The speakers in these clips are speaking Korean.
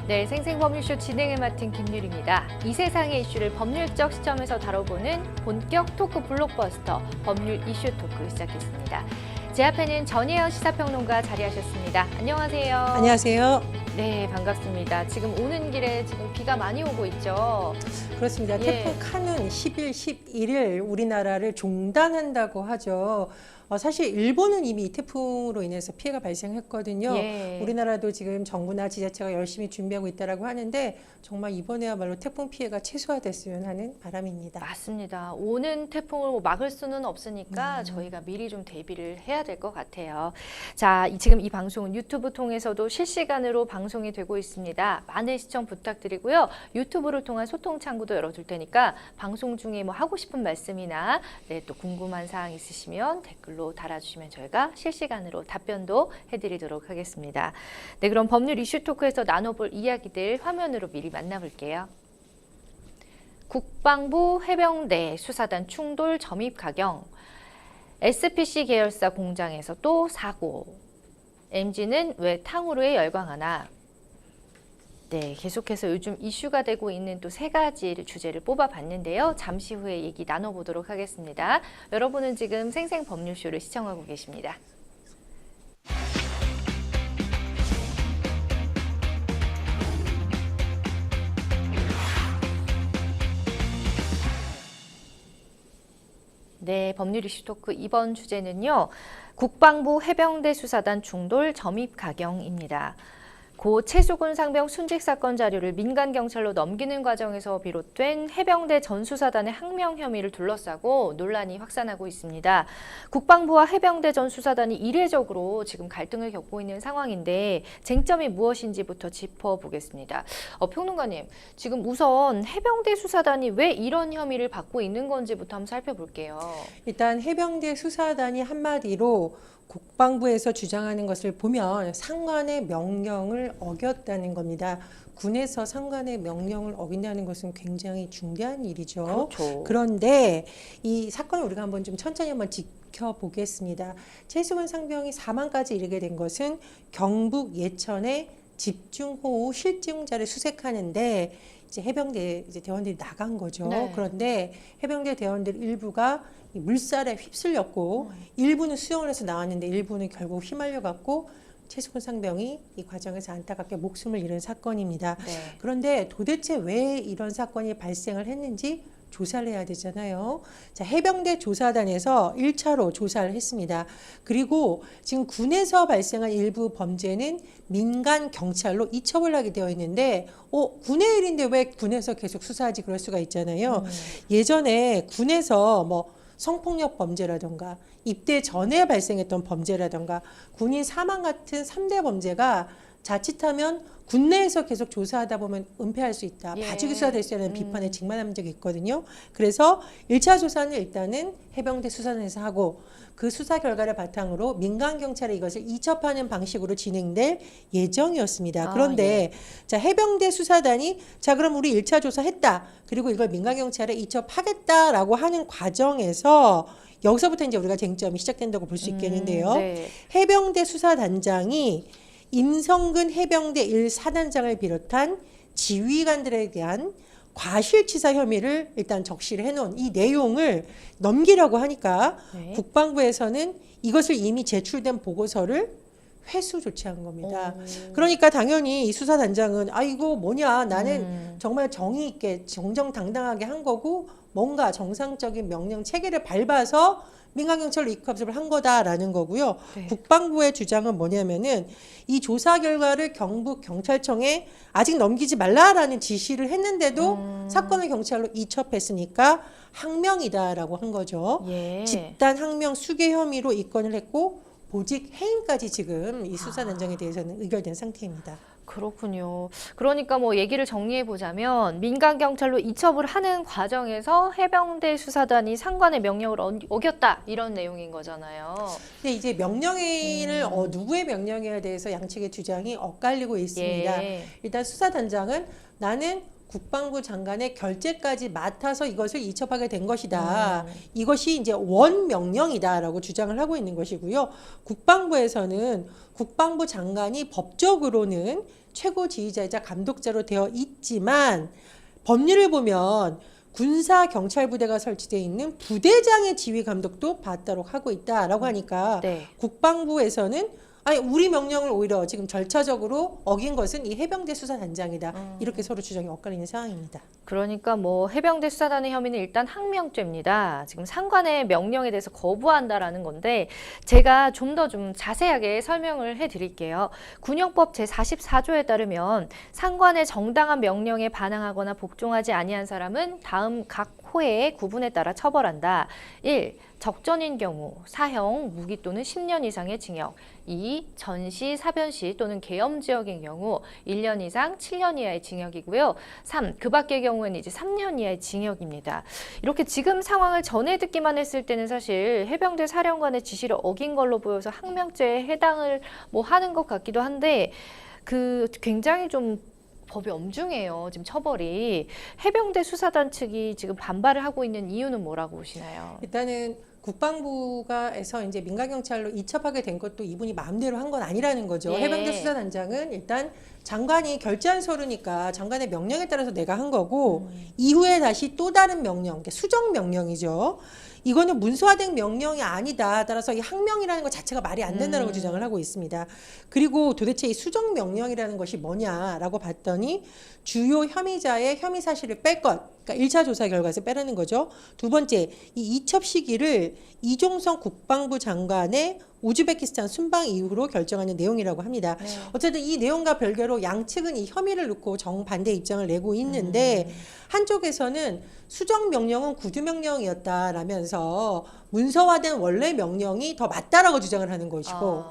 네, 생생법률쇼 진행을 맡은 김유리입니다. 이 세상의 이슈를 법률적 시점에서 다뤄보는 본격 토크 블록버스터 법률 이슈 토크 시작했습니다. 제 앞에는 전혜연 시사평론가 자리하셨습니다. 안녕하세요. 안녕하세요. 네, 반갑습니다. 지금 오는 길에 지금 비가 많이 오고 있죠. 그렇습니다. 예. 태풍 카눈 10일, 11일 우리나라를 종단한다고 하죠. 사실 일본은 이미 이 태풍으로 인해서 피해가 발생했거든요. 예. 우리나라도 지금 정부나 지자체가 열심히 준비하고 있다고 하는데 정말 이번에야말로 태풍 피해가 최소화됐으면 하는 바람입니다. 맞습니다. 오는 태풍을 뭐 막을 수는 없으니까 저희가 미리 좀 대비를 해야 될 것 같아요. 자, 지금 이 방송은 유튜브 통해서도 실시간으로 방송이 되고 있습니다. 많은 시청 부탁드리고요. 유튜브를 통한 소통 창구도 열어둘 테니까 방송 중에 뭐 하고 싶은 말씀이나 또 궁금한 사항 있으시면 댓글로 달아주시면 저희가 실시간으로 답변도 해드리도록 하겠습니다. 네, 그럼 법률 이슈 토크에서 나눠볼 이야기들 화면으로 미리 만나볼게요. 국방부 해병대 수사단 충돌 점입 가경, SPC 계열사 공장에서 또 사고, MG는 왜 탕후루에 열광하나. 네, 계속해서 요즘 이슈가 되고 있는 또 세 가지 주제를 뽑아봤는데요. 잠시 후에 얘기 나눠보도록 하겠습니다. 여러분은 지금 생생법률쇼를 시청하고 계십니다. 네, 법률 이슈 토크 이번 주제는요. 국방부 해병대 수사단 충돌 점입 가경입니다. 고 최수근 상병 순직 사건 자료를 민간 경찰로 넘기는 과정에서 비롯된 해병대 전 수사단의 항명 혐의를 둘러싸고 논란이 확산하고 있습니다. 국방부와 해병대 전 수사단이 이례적으로 지금 갈등을 겪고 있는 상황인데 쟁점이 무엇인지부터 짚어보겠습니다. 평론가님, 지금 우선 해병대 수사단이 왜 이런 혐의를 받고 있는 건지부터 한번 살펴볼게요. 일단 해병대 수사단이 한마디로 국방부에서 주장하는 것을 보면 상관의 명령을 어겼다는 겁니다. 군에서 상관의 명령을 어긴다는 것은 굉장히 중대한 일이죠. 그렇죠. 그런데 이 사건을 우리가 한번 좀 천천히 한번 지켜보겠습니다. 최수근 상병이 사망까지 이르게 된 것은 경북 예천의 집중호우 실종자를 수색하는데 이제 해병대 대원들이 나간 거죠. 네. 그런데 해병대 대원들 일부가 이 물살에 휩쓸렸고 일부는 수영을 해서 나왔는데 일부는 결국 휘말려 갖고 최수근 상병이 이 과정에서 안타깝게 목숨을 잃은 사건입니다. 네. 그런데 도대체 왜 이런 사건이 발생을 했는지 조사를 해야 되잖아요. 자, 해병대 조사단에서 1차로 조사를 했습니다. 그리고 지금 군에서 발생한 일부 범죄는 민간 경찰로 이첩을 하게 되어 있는데 군의 일인데 왜 군에서 계속 수사하지 그럴 수가 있잖아요. 예전에 군에서 뭐 성폭력 범죄라던가 입대 전에 발생했던 범죄라던가 군인 사망 같은 3대 범죄가 자칫하면 군내에서 계속 조사하다 보면 은폐할 수 있다. 예. 봐주기 수사 될 수 있다는 비판에 직면한 적이 있거든요. 그래서 1차 조사는 일단은 해병대 수사단에서 하고 그 수사 결과를 바탕으로 민간 경찰에 이것을 이첩하는 방식으로 진행될 예정이었습니다. 그런데 자, 해병대 수사단이 자, 그럼 우리 1차 조사했다. 그리고 이걸 민간 경찰에 이첩하겠다라고 하는 과정에서 여기서부터 이제 우리가 쟁점이 시작된다고 볼 수 있겠는데요. 네. 해병대 수사단장이 임성근 해병대 1사단장을 비롯한 지휘관들에 대한 과실치사 혐의를 일단 적시를 해놓은 이 내용을 넘기려고 하니까 네. 국방부에서는 이것을 이미 제출된 보고서를 회수 조치한 겁니다. 그러니까 당연히 이 수사단장은 이거 뭐냐, 나는 정말 정의 있게 정정당당하게 한 거고 뭔가 정상적인 명령 체계를 밟아서 민간경찰로 이첩을 한 거다라는 거고요. 네. 국방부의 주장은 뭐냐면은 이 조사 결과를 경북경찰청에 아직 넘기지 말라라는 지시를 했는데도 사건을 경찰로 이첩했으니까 항명이다라고 한 거죠. 예. 집단 항명 수괴 혐의로 입건을 했고 보직 해임까지 지금 이 수사단장에 대해서는 의결된 상태입니다. 그렇군요. 그러니까 뭐 얘기를 정리해 보자면 민간 경찰로 이첩을 하는 과정에서 해병대 수사단이 상관의 명령을 어겼다 이런 내용인 거잖아요. 근데 이제 명령을 누구의 명령에 대해서 양측의 주장이 엇갈리고 있습니다. 예. 일단 수사단장은 나는 국방부 장관의 결재까지 맡아서 이것을 이첩하게 된 것이다. 이것이 이제 원명령이다라고 주장을 하고 있는 것이고요. 국방부에서는 국방부 장관이 법적으로는 최고 지휘자이자 감독자로 되어 있지만 법률을 보면 군사 경찰 부대가 설치되어 있는 부대장의 지휘 감독도 받도록 하고 있다라고 하니까 네. 국방부에서는 아니 우리 명령을 오히려 지금 절차적으로 어긴 것은 이 해병대 수사단장이다. 이렇게 서로 주장이 엇갈리는 상황입니다. 그러니까 뭐 해병대 수사단의 혐의는 일단 항명죄입니다. 지금 상관의 명령에 대해서 거부한다라는 건데 제가 좀 더 좀 자세하게 설명을 해드릴게요. 군형법 제44조에 따르면 상관의 정당한 명령에 반항하거나 복종하지 아니한 사람은 다음 각 호의 구분에 따라 처벌한다. 1. 적전인 경우 사형, 무기 또는 10년 이상의 징역. 2. 전시, 사변시 또는 계엄 지역인 경우 1년 이상 7년 이하의 징역이고요. 3. 그 밖의 경우에는 이제 3년 이하의 징역입니다. 이렇게 지금 상황을 전해 듣기만 했을 때는 사실 해병대 사령관의 지시를 어긴 걸로 보여서 항명죄에 해당을 뭐 하는 것 같기도 한데 그 굉장히 좀 법이 엄중해요. 지금 처벌이. 해병대 수사단 측이 지금 반발을 하고 있는 이유는 뭐라고 보시나요? 일단은 국방부가에서 이제 민간경찰로 이첩하게 된 것도 이분이 마음대로 한 건 아니라는 거죠. 예. 해병대 수사단장은 일단 장관이 결재한 서류니까 장관의 명령에 따라서 내가 한 거고 이후에 다시 또 다른 명령, 수정 명령이죠. 이거는 문서화된 명령이 아니다. 따라서 이 항명이라는 것 자체가 말이 안 된다고 주장을 하고 있습니다. 그리고 도대체 이 수정 명령이라는 것이 뭐냐라고 봤더니 주요 혐의자의 혐의 사실을 뺄 것. 그러니까 1차 조사 결과에서 빼라는 거죠. 두 번째, 이 이첩 시기를 이종성 국방부 장관의 우즈베키스탄 순방 이후로 결정하는 내용이라고 합니다. 네. 어쨌든 이 내용과 별개로 양측은 이 혐의를 놓고 정반대 입장을 내고 있는데 한쪽에서는 수정 명령은 구두 명령이었다라면서 문서화된 원래 명령이 더 맞다라고 주장을 하는 것이고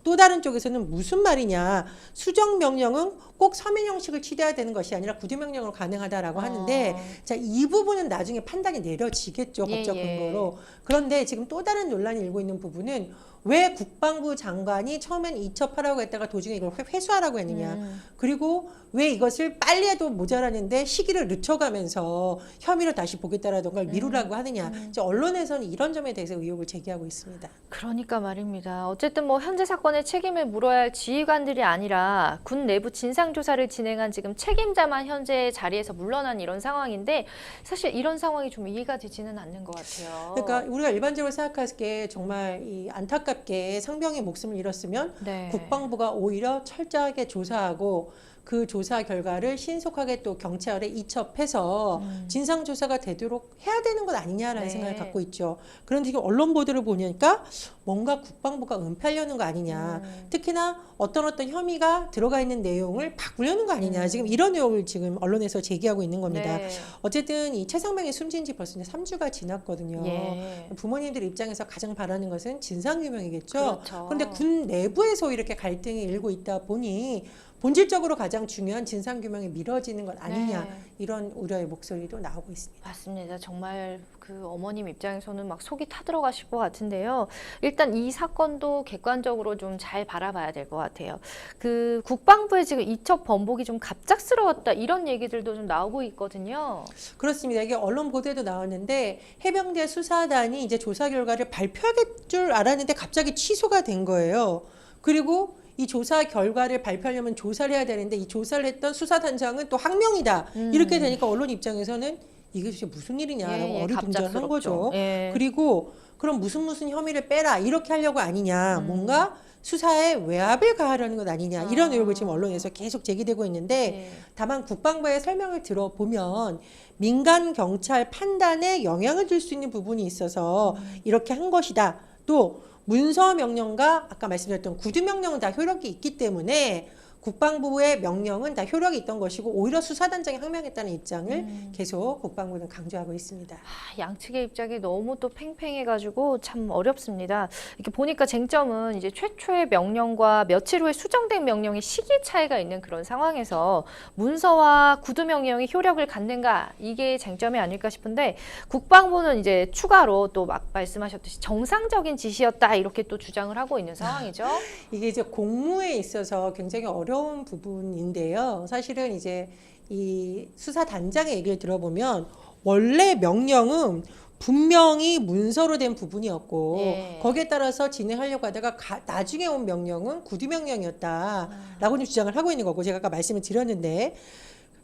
또 다른 쪽에서는 무슨 말이냐. 수정 명령은 꼭 서면 형식을 취재해야 되는 것이 아니라 구두 명령으로 가능하다라고 하는데 자, 이 부분은 나중에 판단이 내려지겠죠. 예, 법적 예. 근거로. 그런데 지금 또 다른 논란이 일고 있는 부분은 왜 국방부 장관이 처음엔 이첩하라고 했다가 도중에 이걸 회수하라고 했느냐. 그리고 왜 이것을 빨리 해도 모자라는데 시기를 늦춰가면서 혐의를 다시 보겠다라던 걸 미루라고 하느냐. 이제 언론에서는 이런 점에 대해서 의혹을 제기하고 있습니다. 그러니까 말입니다. 어쨌든 뭐 현재 사건의 책임을 물어야 할 지휘관들이 아니라 군 내부 진상조사를 진행한 지금 책임자만 현재 자리에서 물러난 이런 상황인데 사실 이런 상황이 좀 이해가 되지는 않는 것 같아요. 그러니까 우리가 일반적으로 생각하기에 정말 이 안타깝게 상병이 목숨을 잃었으면 네. 국방부가 오히려 철저하게 조사하고 그 조사 결과를 신속하게 또 경찰에 이첩해서 진상조사가 되도록 해야 되는 것 아니냐라는 네. 생각을 갖고 있죠. 그런데 지금 언론 보도를 보니까 뭔가 국방부가 은폐하려는 거 아니냐. 특히나 어떤 혐의가 들어가 있는 내용을 바꾸려는 거 아니냐. 지금 이런 의혹을 지금 언론에서 제기하고 있는 겁니다. 네. 어쨌든 이 최상병이 숨진 지 벌써 이제 3주가 지났거든요. 예. 부모님들 입장에서 가장 바라는 것은 진상규명이겠죠. 그렇죠. 그런데 군 내부에서 이렇게 갈등이 일고 있다 보니 본질적으로 가장 중요한 진상규명이 미뤄지는 것 아니냐. 네. 이런 우려의 목소리도 나오고 있습니다. 맞습니다. 정말 그 어머님 입장에서는 막 속이 타들어가실 것 같은데요. 일단 이 사건도 객관적으로 좀 잘 바라봐야 될 것 같아요. 그 국방부의 지금 이첩 번복이 좀 갑작스러웠다 이런 얘기들도 좀 나오고 있거든요. 그렇습니다. 이게 언론 보도에도 나왔는데 해병대 수사단이 이제 조사 결과를 발표할 줄 알았는데 갑자기 취소가 된 거예요. 그리고 이 조사 결과를 발표하려면 조사를 해야 되는데 이 조사를 했던 수사단장은 또 항명이다. 이렇게 되니까 언론 입장에서는 이게 도대체 무슨 일이냐라고 어리둥절한 거죠. 예. 그리고 그럼 무슨 혐의를 빼라 이렇게 하려고 아니냐. 뭔가 수사에 외압을 가하려는 것 아니냐. 이런 의혹을 지금 언론에서 계속 제기되고 있는데 예. 다만 국방부의 설명을 들어보면 민간 경찰 판단에 영향을 줄 수 있는 부분이 있어서 이렇게 한 것이다. 또 문서 명령과 아까 말씀드렸던 구두 명령은 다 효력이 있기 때문에 국방부의 명령은 다 효력이 있던 것이고 오히려 수사단장이 항명했다는 입장을 계속 국방부는 강조하고 있습니다. 양측의 입장이 너무 또 팽팽해가지고 참 어렵습니다. 이렇게 보니까 쟁점은 이제 최초의 명령과 며칠 후에 수정된 명령의 시기 차이가 있는 그런 상황에서 문서와 구두 명령이 효력을 갖는가 이게 쟁점이 아닐까 싶은데 국방부는 이제 추가로 또 막 말씀하셨듯이 정상적인 지시였다 이렇게 또 주장을 하고 있는 상황이죠. 이게 이제 공무에 있어서 굉장히 어려운 부분인데요. 사실은 이제 이 수사단장의 얘기를 들어보면 원래 명령은 분명히 문서로 된 부분이었고 네. 거기에 따라서 진행하려고 하다가 나중에 온 명령은 구두명령이었다라고 좀 주장을 하고 있는 거고 제가 아까 말씀을 드렸는데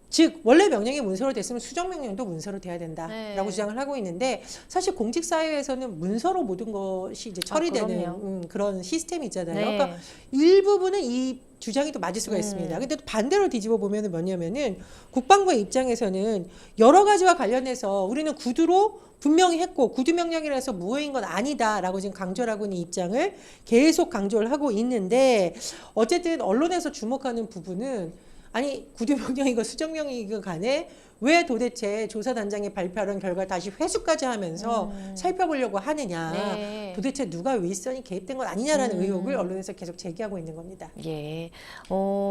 즉 원래 명령이 문서로 됐으면 수정명령도 문서로 돼야 된다라고 네. 주장을 하고 있는데 사실 공직사회에서는 문서로 모든 것이 이제 처리되는 그럼요. 그런 시스템이 있잖아요. 네. 그러니까 일부분은 이 주장이 또 맞을 수가 있습니다. 음. 근데 또 반대로 뒤집어 보면은 뭐냐면은 국방부의 입장에서는 여러 가지와 관련해서 우리는 구두로 분명히 했고 구두 명령이라서 무효인 건 아니다라고 지금 강조를 하고 있는 입장을 계속 강조를 하고 있는데 어쨌든 언론에서 주목하는 부분은 아니 구두 명령이고 수정 명령이건 간에 왜 도대체 조사단장이 발표하는 결과를 다시 회수까지 하면서 살펴보려고 하느냐. 네. 도대체 누가 윗선이 개입된 건 아니냐라는 음. 의혹을 언론에서 계속 제기하고 있는 겁니다. 예.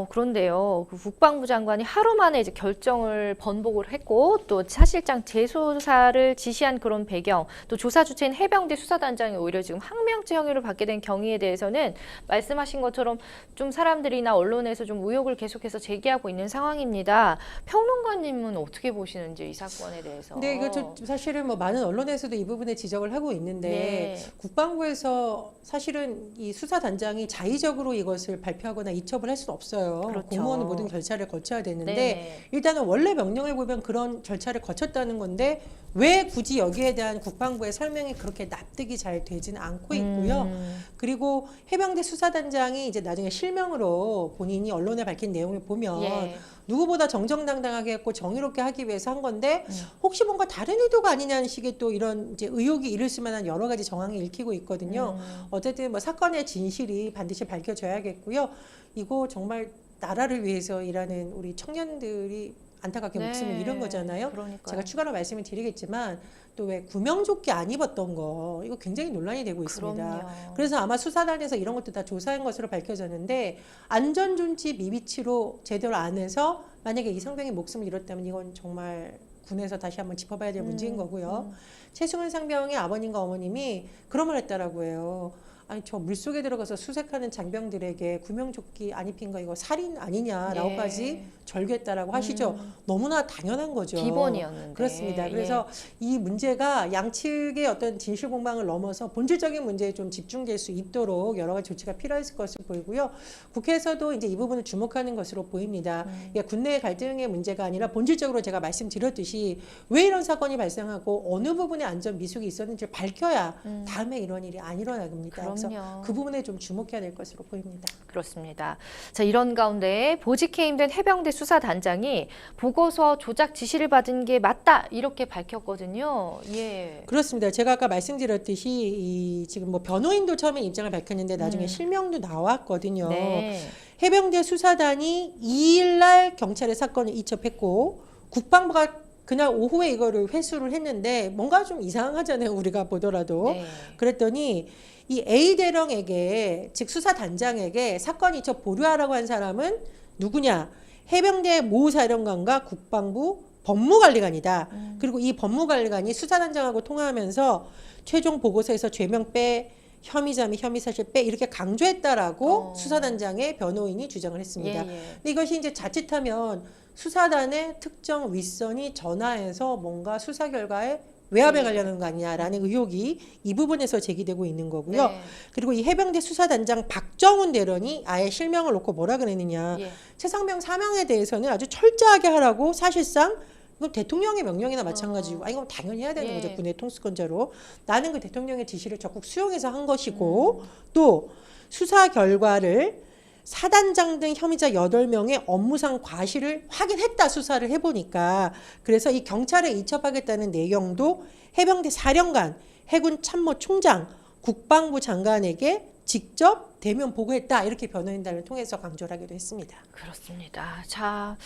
그런데요. 그 국방부 장관이 하루 만에 이제 결정을 번복을 했고 또 사실상 재수사를 지시한 그런 배경, 또 조사 주체인 해병대 수사단장이 오히려 지금 항명죄 형의를 받게 된 경위에 대해서는 말씀하신 것처럼 좀 사람들이나 언론에서 좀 의혹을 계속해서 제기하고 있는 상황입니다. 평론가님은 어떻게 보시는지 이 사건에 대해서? 근데 이거 사실은 뭐 많은 언론에서도 이 부분에 지적을 하고 있는데 네. 국방부에서 사실은 이 수사단장이 자의적으로 이것을 발표하거나 이첩을 할 수는 없어요. 그렇죠. 공무원은 모든 절차를 거쳐야 되는데 네네. 일단은 원래 명령을 보면 그런 절차를 거쳤다는 건데 왜 굳이 여기에 대한 국방부의 설명이 그렇게 납득이 잘 되지는 않고 있고요. 그리고 해병대 수사단장이 이제 나중에 실명으로 본인이 언론에 밝힌 내용을 보면 예. 누구보다 정정당당하게 했고 정의롭게 하기 위해서 한 건데 혹시 뭔가 다른 의도가 아니냐는 식의 또 이런 이제 의혹이 일을 수만한 여러 가지 정황이 읽히고 있거든요. 어쨌든 뭐 사건의 진실이 반드시 밝혀져야겠고요. 이거 정말 나라를 위해서 일하는 우리 청년들이 안타깝게 네. 목숨을 잃은 거잖아요. 그러니까요. 제가 추가로 말씀을 드리겠지만 또 왜 구명조끼 안 입었던 거 이거 굉장히 논란이 되고 있습니다. 그럼요. 그래서 아마 수사단에서 이런 것도 다 조사한 것으로 밝혀졌는데 안전존치 미비치로 제대로 안 해서 만약에 이상병이 목숨을 잃었다면 이건 정말 군에서 다시 한번 짚어봐야 될 문제인 거고요. 최승훈 상병의 아버님과 어머님이 그런 말 했다라고 해요. 아니 저 물속에 들어가서 수색하는 장병들에게 구명조끼 안 입힌 거 이거 살인 아니냐라고까지 예. 절규했다라고 하시죠. 너무나 당연한 거죠. 기본이었는데. 그렇습니다. 예. 그래서 이 문제가 양측의 어떤 진실 공방을 넘어서 본질적인 문제에 좀 집중될 수 있도록 여러 가지 조치가 필요했을 것으로 보이고요. 국회에서도 이제 이 부분을 주목하는 것으로 보입니다. 이게 군내 갈등의 문제가 아니라 본질적으로 제가 말씀드렸듯이 왜 이런 사건이 발생하고 어느 부분에 안전 미숙이 있었는지를 밝혀야 다음에 이런 일이 안 일어납니다. 그래서 그럼요. 그 부분에 좀 주목해야 될 것으로 보입니다. 그렇습니다. 자, 이런 가운데 보직 해임된 해병대 수사단장이 보고서 조작 지시를 받은 게 맞다 이렇게 밝혔거든요. 예. 그렇습니다. 제가 아까 말씀드렸듯이 이 지금 뭐 변호인도 처음에 입장을 밝혔는데 나중에 실명도 나왔거든요. 네. 해병대 수사단이 2일 날 경찰에 사건을 이첩했고 국방부가 그날 오후에 이거를 회수를 했는데 뭔가 좀 이상하잖아요. 우리가 보더라도. 네. 그랬더니 이 A 대령에게 즉 수사단장에게 사건 이첩 보류하라고 한 사람은 누구냐? 해병대 모 사령관과 국방부 법무관리관이다. 그리고 이 법무관리관이 수사단장하고 통화하면서 최종 보고서에서 죄명 빼, 혐의자 및 혐의사실 빼 이렇게 강조했다라고 수사단장의 변호인이 주장을 했습니다. 예, 예. 근데 이것이 이제 자칫하면 수사단의 특정 윗선이 전화해서 뭔가 수사 결과에 외압에 가려는 거 아니냐라는 의혹이 이 부분에서 제기되고 있는 거고요. 네. 그리고 이 해병대 수사단장 박정훈 대령이 아예 실명을 놓고 뭐라 그랬느냐. 예. 최상병 사망에 대해서는 아주 철저하게 하라고 사실상 이건 대통령의 명령이나 마찬가지고 아니 이건 당연히 해야 되는 예. 거죠. 군의 통수권자로. 나는 그 대통령의 지시를 적극 수용해서 한 것이고 또 수사 결과를 사단장 등 혐의자 8명의 업무상 과실을 확인했다 수사를 해보니까 그래서 이 경찰에 이첩하겠다는 내용도 해병대 사령관, 해군 참모 총장, 국방부 장관에게 직접 대면 보고했다 이렇게 변호인단을 통해서 강조를 하기도 했습니다. 그렇습니다. 자,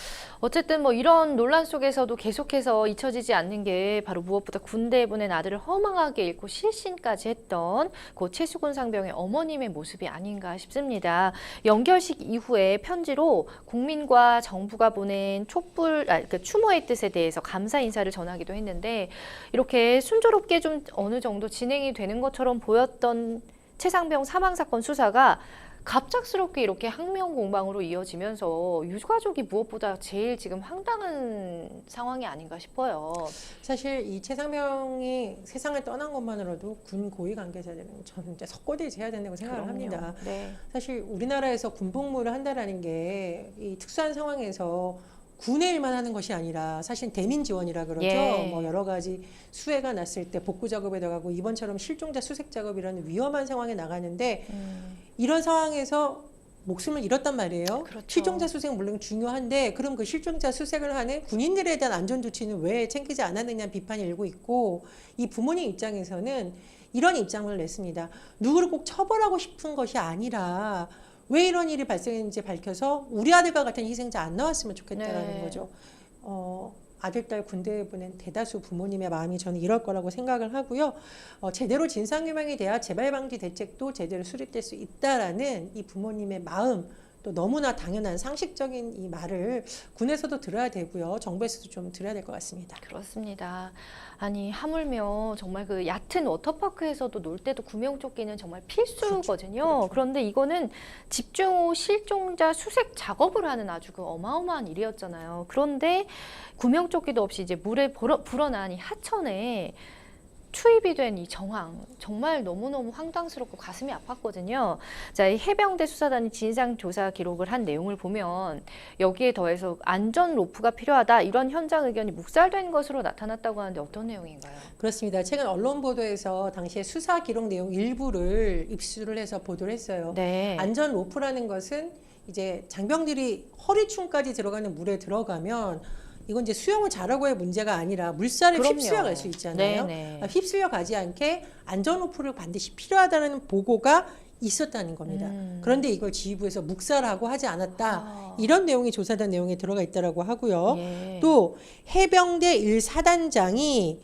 어쨌든 뭐 이런 논란 속에서도 계속해서 잊혀지지 않는 게 바로 무엇보다 군대에 보낸 아들을 허망하게 잃고 실신까지 했던 고 최수근 상병의 어머님의 모습이 아닌가 싶습니다. 연결식 이후에 편지로 국민과 정부가 보낸 추모의 뜻에 대해서 감사 인사를 전하기도 했는데 이렇게 순조롭게 좀 어느 정도 진행이 되는 것처럼 보였던 최상병 사망 사건 수사가 갑작스럽게 이렇게 항명 공방으로 이어지면서 유가족이 무엇보다 제일 지금 황당한 상황이 아닌가 싶어요. 사실 이 최상병이 세상을 떠난 것만으로도 군 고위 관계자들은 저는 진짜 석고대죄 해야 된다고 생각을 그럼요. 합니다. 네. 사실 우리나라에서 군복무를 한다라는 게 이 특수한 상황에서 군의 일만 하는 것이 아니라 사실 대민 지원이라 그러죠. 예. 뭐 여러 가지 수해가 났을 때 복구 작업에 들어가고 이번처럼 실종자 수색 작업이라는 위험한 상황에 나가는데 이런 상황에서 목숨을 잃었단 말이에요. 그렇죠. 실종자 수색 물론 중요한데 그럼 그 실종자 수색을 하는 군인들에 대한 안전 조치는 왜 챙기지 않았느냐는 비판이 일고 있고 이 부모님 입장에서는 이런 입장을 냈습니다. 누구를 꼭 처벌하고 싶은 것이 아니라 왜 이런 일이 발생했는지 밝혀서 우리 아들과 같은 희생자 안 나왔으면 좋겠다라는 네. 거죠. 아들, 딸 군대에 보낸 대다수 부모님의 마음이 저는 이럴 거라고 생각을 하고요. 제대로 진상규명이 돼야 재발방지 대책도 제대로 수립될 수 있다라는 이 부모님의 마음, 또 너무나 당연한 상식적인 이 말을 군에서도 들어야 되고요. 정부에서도 좀 들어야 될 것 같습니다. 그렇습니다. 아니 하물며 정말 그 얕은 워터파크에서도 놀 때도 구명조끼는 정말 필수거든요. 그렇죠. 그런데 이거는 집중 후 실종자 수색 작업을 하는 아주 그 어마어마한 일이었잖아요. 그런데 구명조끼도 없이 이제 물에 불어난 이 하천에 투입이 된 이 정황 정말 너무너무 황당스럽고 가슴이 아팠거든요. 자, 이 해병대 수사단이 진상조사 기록을 한 내용을 보면 여기에 더해서 안전 로프가 필요하다 이런 현장 의견이 묵살된 것으로 나타났다고 하는데 어떤 내용인가요? 그렇습니다. 최근 언론 보도에서 당시에 수사 기록 내용 일부를 입수를 해서 보도를 했어요. 네. 안전 로프라는 것은 이제 장병들이 허리춤까지 들어가는 물에 들어가면 이건 이제 수영을 잘하고의 문제가 아니라 물살에 그럼요. 휩쓸려 갈 수 있잖아요. 네네. 휩쓸려 가지 않게 안전 로프를 반드시 필요하다는 보고가 있었다는 겁니다. 그런데 이걸 지휘부에서 묵살하고 하지 않았다. 이런 내용이 조사단 내용에 들어가 있다라고 하고요. 예. 또 해병대 1사단장이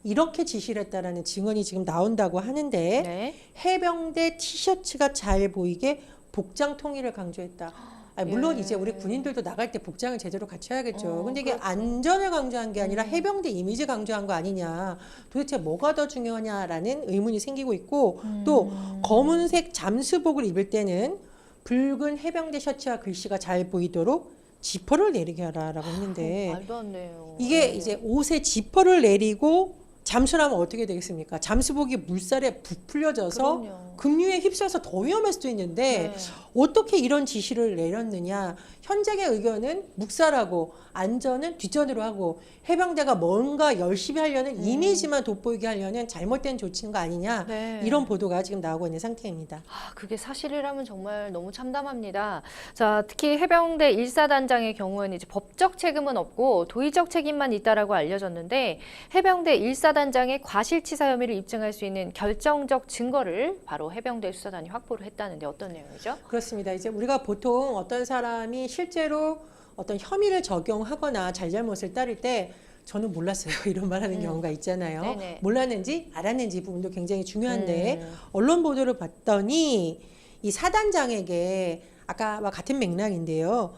이렇게 지시를 했다라는 증언이 지금 나온다고 하는데 네. 해병대 티셔츠가 잘 보이게 복장 통일을 강조했다. 물론 예. 이제 우리 군인들도 나갈 때 복장을 제대로 갖춰야겠죠. 근데 이게 그렇죠. 안전을 강조한 게 아니라 해병대 이미지 강조한 거 아니냐. 도대체 뭐가 더 중요하냐라는 의문이 생기고 있고 또 검은색 잠수복을 입을 때는 붉은 해병대 셔츠와 글씨가 잘 보이도록 지퍼를 내리게 하라라고 했는데 말도 안 돼요. 이게 네. 이제 옷에 지퍼를 내리고 잠수를 하면 어떻게 되겠습니까? 잠수복이 물살에 부풀려져서 그럼요. 급류에 휩쓸려서 더 위험할 수도 있는데 네. 어떻게 이런 지시를 내렸느냐. 현장의 의견은 묵살하고 안전은 뒷전으로 하고 해병대가 뭔가 열심히 하려는 이미지만 돋보이게 하려는 잘못된 조치인 거 아니냐. 네. 이런 보도가 지금 나오고 있는 상태입니다. 그게 사실이라면 정말 너무 참담합니다. 자, 특히 해병대 1사단장의 경우에는 이제 법적 책임은 없고 도의적 책임만 있다라고 알려졌는데 해병대 1사단장의 과실치사 혐의를 입증할 수 있는 결정적 증거를 바로 해병대 수사단이 확보를 했다는데 어떤 내용이죠? 그렇습니다. 이제 우리가 보통 어떤 사람이 실제로 어떤 혐의를 적용하거나 잘잘못을 따를 때 저는 몰랐어요. 이런 말 하는 경우가 있잖아요. 네네. 몰랐는지 알았는지 부분도 굉장히 중요한데 언론 보도를 봤더니 이 사단장에게 아까와 같은 맥락인데요.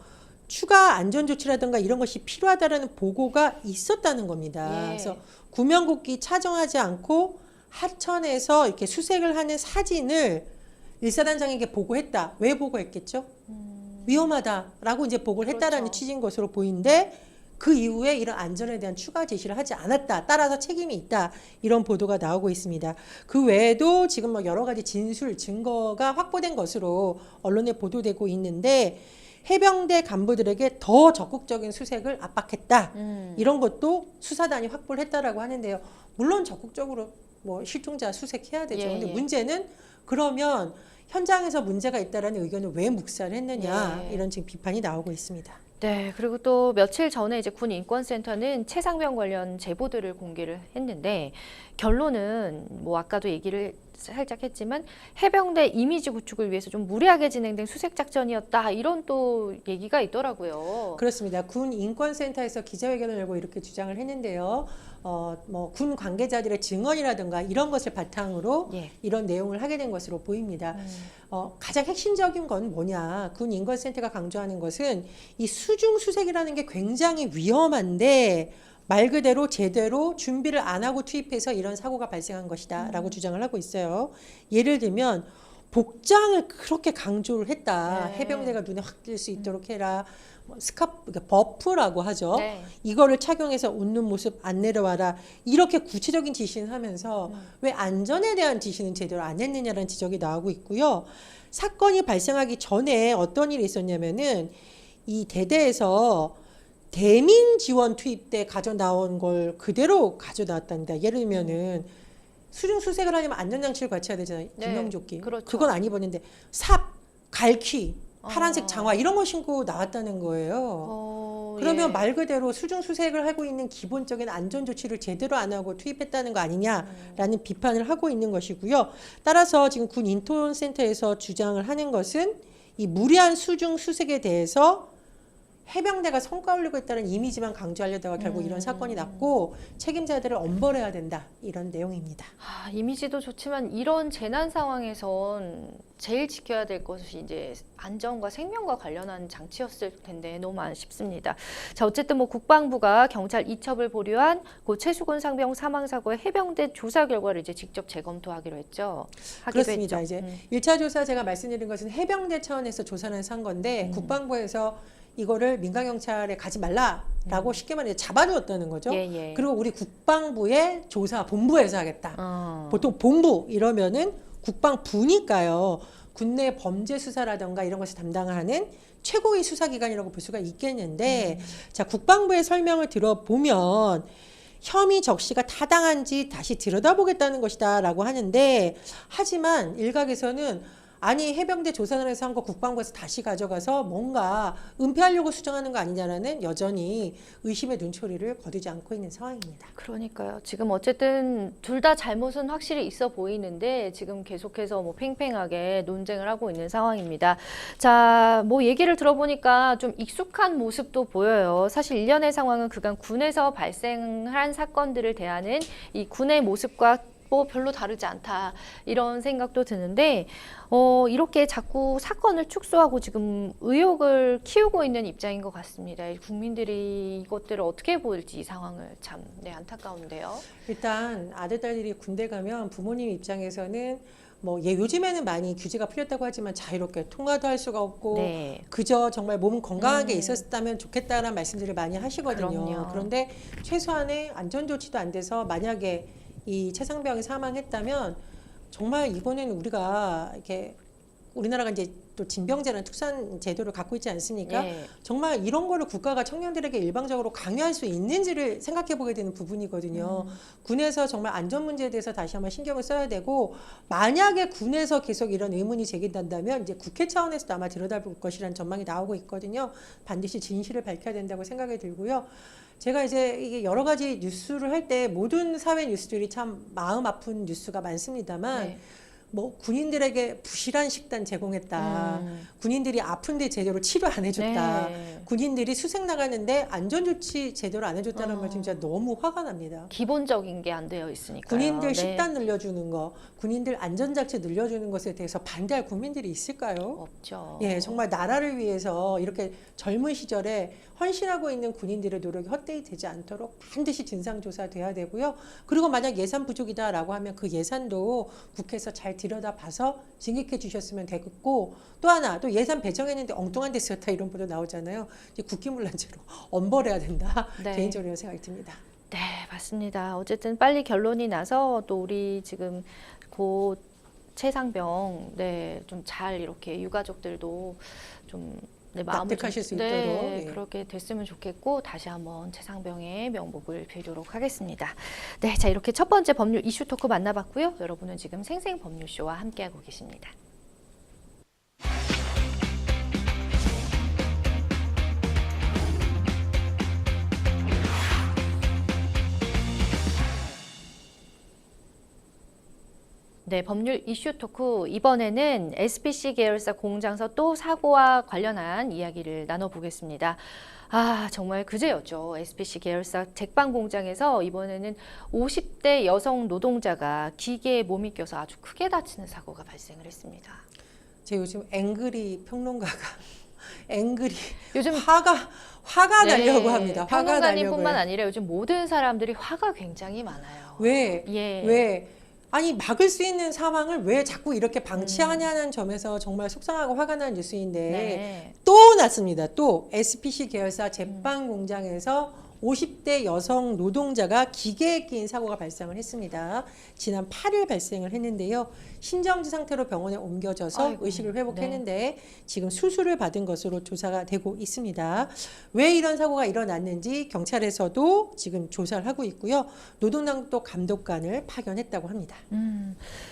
추가 안전조치라든가 이런 것이 필요하다라는 보고가 있었다는 겁니다. 예. 그래서 구명국기 차정하지 않고 하천에서 이렇게 수색을 하는 사진을 일사단장에게 보고했다. 왜 보고했겠죠? 위험하다라고 이제 보고를 그렇죠. 했다라는 취지인 것으로 보이는데 그 이후에 이런 안전에 대한 추가 제시를 하지 않았다. 따라서 책임이 있다. 이런 보도가 나오고 있습니다. 그 외에도 지금 뭐 여러 가지 진술, 증거가 확보된 것으로 언론에 보도되고 있는데 해병대 간부들에게 더 적극적인 수색을 압박했다. 이런 것도 수사단이 확보를 했다라고 하는데요. 물론 적극적으로 뭐 실종자 수색해야 되죠. 예, 근데 예. 문제는 그러면 현장에서 문제가 있다라는 의견을 왜 묵살했느냐 예. 이런 지금 비판이 나오고 있습니다. 네, 그리고 또 며칠 전에 이제 군 인권센터는 최상병 관련 제보들을 공개를 했는데 결론은 뭐 아까도 얘기를 살짝 했지만 해병대 이미지 구축을 위해서 좀 무리하게 진행된 수색 작전이었다 이런 또 얘기가 있더라고요. 그렇습니다. 군 인권센터에서 기자회견을 열고 이렇게 주장을 했는데요. 뭐 군 관계자들의 증언이라든가 이런 것을 바탕으로 예. 이런 내용을 하게 된 것으로 보입니다. 가장 핵심적인 건 뭐냐? 군 인권센터가 강조하는 것은 이 수중 수색이라는 게 굉장히 위험한데 말 그대로 제대로 준비를 안 하고 투입해서 이런 사고가 발생한 것이다라고 주장을 하고 있어요. 예를 들면 복장을 그렇게 강조를 했다. 네. 해병대가 눈에 확 띌 수 있도록 해라. 뭐 그러니까 버프라고 하죠. 네. 이거를 착용해서 웃는 모습 안 내려와라. 이렇게 구체적인 지시를 하면서 왜 안전에 대한 지시는 제대로 안 했느냐라는 지적이 나오고 있고요. 사건이 발생하기 전에 어떤 일이 있었냐면은 이 대대에서 대민 지원 투입 때 가져 나온 걸 그대로 가져 나왔답니다. 예를 들면은 수중 수색을 하려면 안전장치를 갖춰야 되잖아요. 네, 구명조끼. 그렇죠. 그건 안 입었는데 삽, 갈퀴, 파란색 어. 장화 이런 거 신고 나왔다는 거예요. 그러면 예. 말 그대로 수중 수색을 하고 있는 기본적인 안전 조치를 제대로 안 하고 투입했다는 거 아니냐라는 비판을 하고 있는 것이고요. 따라서 지금 군 인턴센터에서 주장을 하는 것은 이 무리한 수중 수색에 대해서 해병대가 성과 올리고 있다는 이미지만 강조하려다가 결국 이런 사건이 났고 책임자들을 엄벌해야 된다 이런 내용입니다. 아, 이미지도 좋지만 이런 재난 상황에선 제일 지켜야 될 것이 이제 안전과 생명과 관련한 장치였을 텐데 너무 아쉽습니다. 자, 어쨌든 뭐 국방부가 경찰 이첩을 보류한 고 최수근 상병 사망 사고의 해병대 조사 결과를 이제 직접 재검토하기로 했죠. 하기로 그렇습니다. 했죠. 이제 1차 조사 제가 말씀드린 것은 해병대 차원에서 조사를 한 건데 국방부에서 이거를 민간경찰에 가지 말라라고 쉽게 말해 잡아두었다는 거죠. 예, 예. 그리고 우리 국방부의 조사 본부에서 하겠다. 어. 보통 본부 이러면은 국방부니까요. 국내 범죄 수사라든가 이런 것을 담당하는 최고의 수사기관이라고 볼 수가 있겠는데 자 국방부의 설명을 들어보면 혐의 적시가 타당한지 다시 들여다보겠다는 것이다라고 하는데 하지만 일각에서는 아니 해병대 조사단에서 한 거 국방부에서 다시 가져가서 뭔가 은폐하려고 수정하는 거 아니냐라는 여전히 의심의 눈초리를 거두지 않고 있는 상황입니다. 그러니까요. 지금 어쨌든 둘 다 잘못은 확실히 있어 보이는데 지금 계속해서 뭐 팽팽하게 논쟁을 하고 있는 상황입니다. 자, 뭐 얘기를 들어보니까 좀 익숙한 모습도 보여요. 사실 일련의 상황은 그간 군에서 발생한 사건들을 대하는 이 군의 모습과 뭐 별로 다르지 않다 이런 생각도 드는데 이렇게 자꾸 사건을 축소하고 지금 의혹을 키우고 있는 입장인 것 같습니다. 국민들이 이것들을 어떻게 볼지 이 상황을 참 안타까운데요. 일단 아들 딸들이 군대 가면 부모님 입장에서는 뭐 요즘에는 많이 규제가 풀렸다고 하지만 자유롭게 통화도 할 수가 없고 네. 그저 정말 몸 건강하게 있었다면 좋겠다라는 말씀들을 많이 하시거든요. 그럼요. 그런데 최소한의 안전 조치도 안 돼서 만약에 이 최상병이 사망했다면 정말 이번에는 우리가 이렇게 우리나라가 이제 또 징병제라는 특수한 제도를 갖고 있지 않습니까? 예. 정말 이런 거를 국가가 청년들에게 일방적으로 강요할 수 있는지를 생각해 보게 되는 부분이거든요. 군에서 정말 안전 문제에 대해서 다시 한번 신경을 써야 되고 만약에 군에서 계속 이런 의문이 제기된다면 이제 국회 차원에서도 아마 들여다볼 것이라는 전망이 나오고 있거든요. 반드시 진실을 밝혀야 된다고 생각이 들고요. 제가 이제 이게 여러 가지 뉴스를 할 때 모든 사회 뉴스들이 참 마음 아픈 뉴스가 많습니다만 네. 뭐 군인들에게 부실한 식단 제공했다. 군인들이 아픈데 제대로 치료 안 해줬다. 네. 군인들이 수색 나가는데 안전조치 제대로 안 해줬다는 말 진짜 너무 화가 납니다. 기본적인 게 안 되어 있으니까요. 군인들 네. 식단 늘려주는 거, 군인들 안전장치 늘려주는 것에 대해서 반대할 국민들이 있을까요? 없죠. 예, 정말 나라를 위해서 이렇게 젊은 시절에 헌신하고 있는 군인들의 노력이 헛되이 되지 않도록 반드시 진상조사돼야 되고요. 그리고 만약 예산 부족이다라고 하면 그 예산도 국회에서 잘 들여다봐서 증액해 주셨으면 되겠고 또 하나 또 예산 배정했는데 엉뚱한 데 쓰였다 이런 보도 나오잖아요. 이제 국기문란죄로 엄벌해야 된다. 네. 개인적으로 이런 생각이 듭니다. 네, 맞습니다. 어쨌든 빨리 결론이 나서 또 우리 지금 고 최상병 좀 잘 이렇게 유가족들도 좀 마음을 납득하실 수 네, 있도록 예. 그렇게 됐으면 좋겠고 다시 한번 최상병의 명복을 빌도록 하겠습니다. 네, 자 이렇게 첫 번째 법률 이슈 토크 만나봤고요. 여러분은 지금 생생법률쇼와 함께하고 계십니다. 네, 법률 이슈 토크 이번에는 SPC 계열사 공장서 또 사고와 관련한 이야기를 나눠보겠습니다. 아, 정말 그제였죠. SPC 계열사 잭방 공장에서 이번에는 50대 여성 노동자가 기계에 몸이 껴서 아주 크게 다치는 사고가 발생을 했습니다. 제가 요즘 앵그리 평론가가 앵그리 요즘 화가 나려고 합니다. 화가 평론가님뿐만 나려고요. 아니라 요즘 모든 사람들이 화가 굉장히 많아요. 왜? 예. 왜? 아니 막을 수 있는 상황을 왜 자꾸 이렇게 방치하냐는 점에서 정말 속상하고 화가 나는 뉴스인데 네. 또 났습니다. 또 SPC 계열사 제빵 공장에서 50대 여성 노동자가 기계에 끼인 사고가 발생을 했습니다. 지난 8일 발생을 했는데요. 신정지 상태로 병원에 옮겨져서 아이고, 의식을 회복했는데 지금 수술을 받은 것으로 조사가 되고 있습니다. 왜 이런 사고가 일어났는지 경찰에서도 지금 조사를 하고 있고요. 노동당국도 감독관을 파견했다고 합니다.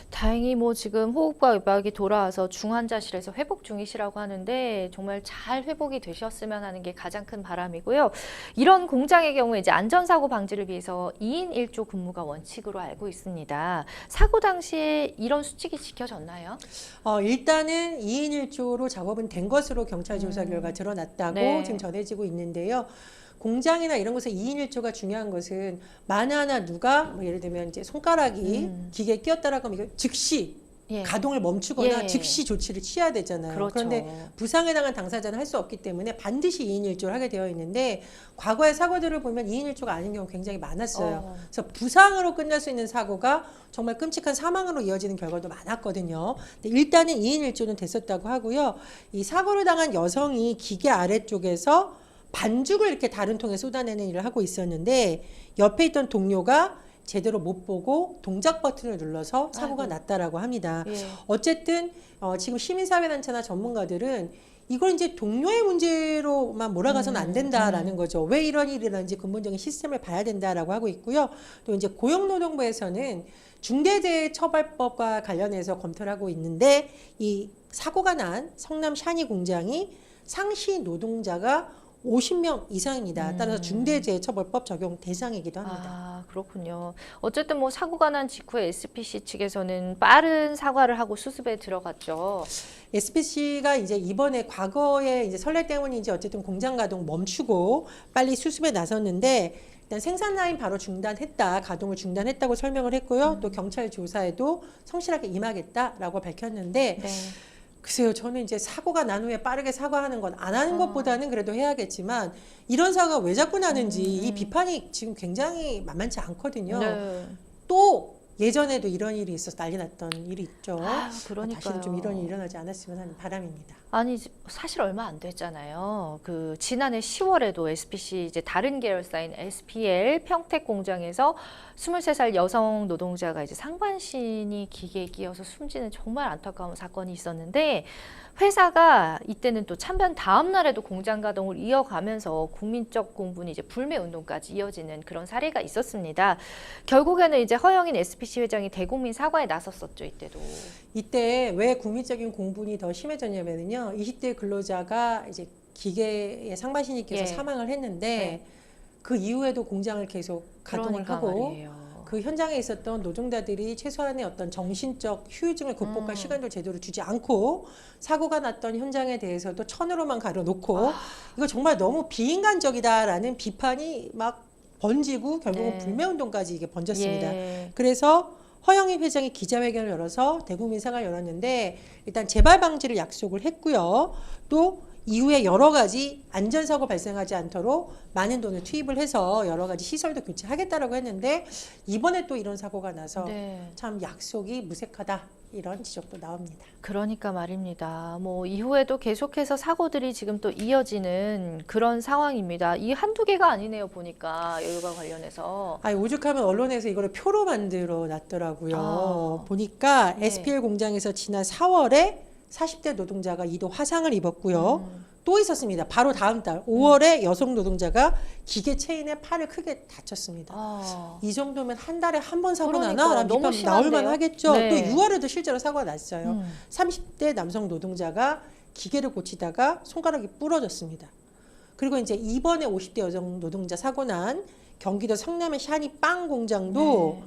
다행히 뭐 지금 호흡과 외박이 돌아와서 중환자실에서 회복 중이시라고 하는데 정말 잘 회복이 되셨으면 하는 게 가장 큰 바람이고요. 이런 공장의 경우에 이제 안전사고 방지를 위해서 2인 1조 근무가 원칙으로 알고 있습니다. 사고 당시에 이런 수칙이 지켜졌나요? 일단은 2인 1조로 작업은 된 것으로 경찰 조사 결과 드러났다고 네. 지금 전해지고 있는데요. 공장이나 이런 곳에 2인 1조가 중요한 것은 만에 하나 누가 뭐 예를 들면 이제 손가락이 기계에 끼었다라고 하면 이거 즉시 예. 가동을 멈추거나 예. 즉시 조치를 취해야 되잖아요. 그렇죠. 그런데 부상에 당한 당사자는 할 수 없기 때문에 반드시 2인 1조를 하게 되어 있는데 과거의 사고들을 보면 2인 1조가 아닌 경우 굉장히 많았어요. 그래서 부상으로 끝날 수 있는 사고가 정말 끔찍한 사망으로 이어지는 결과도 많았거든요. 근데 일단은 2인 1조는 됐었다고 하고요. 이 사고를 당한 여성이 기계 아래쪽에서 반죽을 이렇게 다른 통에 쏟아내는 일을 하고 있었는데 옆에 있던 동료가 제대로 못 보고 동작 버튼을 눌러서 사고가 아이고. 났다라고 합니다. 예. 어쨌든 지금 시민사회단체나 전문가들은 이걸 이제 동료의 문제로만 몰아가서는 안 된다라는 거죠. 왜 이런 일이 일어나는지 근본적인 시스템을 봐야 된다라고 하고 있고요. 또 이제 고용노동부에서는 중대재해처벌법과 관련해서 검토를 하고 있는데 이 사고가 난 성남 샤니 공장이 상시 노동자가 50명 이상입니다. 따라서 중대재해처벌법 적용 대상이기도 합니다. 아, 그렇군요. 어쨌든 뭐 사고가 난 직후에 SPC 측에서는 빠른 사과를 하고 수습에 들어갔죠. SPC가 이제 이번에 과거에 이제 설레 때문인지 어쨌든 공장 가동 멈추고 빨리 수습에 나섰는데 일단 생산 라인 바로 중단했다, 가동을 중단했다고 설명을 했고요. 또 경찰 조사에도 성실하게 임하겠다라고 밝혔는데 네. 글쎄요, 저는 이제 사고가 난 후에 빠르게 사과하는 건 안 하는 것보다는 그래도 해야겠지만 이런 사고가 왜 자꾸 나는지 이 비판이 지금 굉장히 만만치 않거든요. 네. 또 예전에도 이런 일이 있어서 난리 났던 일이 있죠. 아, 그러니까요. 다시는 좀 이런 일이 일어나지 않았으면 하는 바람입니다. 아니 사실 얼마 안 됐잖아요. 그 지난해 10월에도 SPC 이제 다른 계열사인 SPL 평택 공장에서 23살 여성 노동자가 이제 상반신이 기계에 끼어서 숨지는 정말 안타까운 사건이 있었는데 회사가 이때는 또 참변 다음 날에도 공장 가동을 이어가면서 국민적 공분이 이제 불매 운동까지 이어지는 그런 사례가 있었습니다. 결국에는 이제 허영인 SPC 회장이 대국민 사과에 나섰었죠, 이때도. 이때 왜 국민적인 공분이 더 심해졌냐면요. 20대 근로자가 이제 기계에 상반신이 껴서 예. 사망을 했는데 네. 그 이후에도 공장을 계속 가동을 그러니까 하고 말이에요. 그 현장에 있었던 노동자들이 최소한의 어떤 정신적 휴유증을 극복할 음. 시간도 제대로 주지 않고 사고가 났던 현장에 대해서도 천으로만 가려놓고 이거 정말 너무 비인간적이다라는 비판이 막 번지고 결국은 네. 불매운동까지 이게 번졌습니다. 예. 그래서 허영희 회장이 기자회견을 열어서 대국민 사과를 열었는데 일단 재발 방지를 약속을 했고요. 또 이후에 여러 가지 안전사고 발생하지 않도록 많은 돈을 투입을 해서 여러 가지 시설도 교체하겠다라고 했는데 이번에 또 이런 사고가 나서 네. 참 약속이 무색하다 이런 지적도 나옵니다. 그러니까 말입니다. 뭐 이후에도 계속해서 사고들이 지금 또 이어지는 그런 상황입니다. 이 한두 개가 아니네요, 보니까 여유가 관련해서. 아니, 오죽하면 언론에서 이거를 표로 만들어 놨더라고요. 아. 보니까 네. SPL 공장에서 지난 4월에 40대 노동자가 2도 화상을 입었고요. 또 있었습니다. 바로 다음 달 5월에 여성 노동자가 기계 체인에 팔을 크게 다쳤습니다. 아. 이 정도면 한 달에 한 번 사고 그러니까, 나나? 라는 너무 비판 나올 심한데요? 만하겠죠. 네. 또 6월에도 실제로 사고가 났어요. 30대 남성 노동자가 기계를 고치다가 손가락이 부러졌습니다. 그리고 이제 이번에 50대 여성 노동자 사고 난 경기도 성남의 샤니 빵 공장도 네.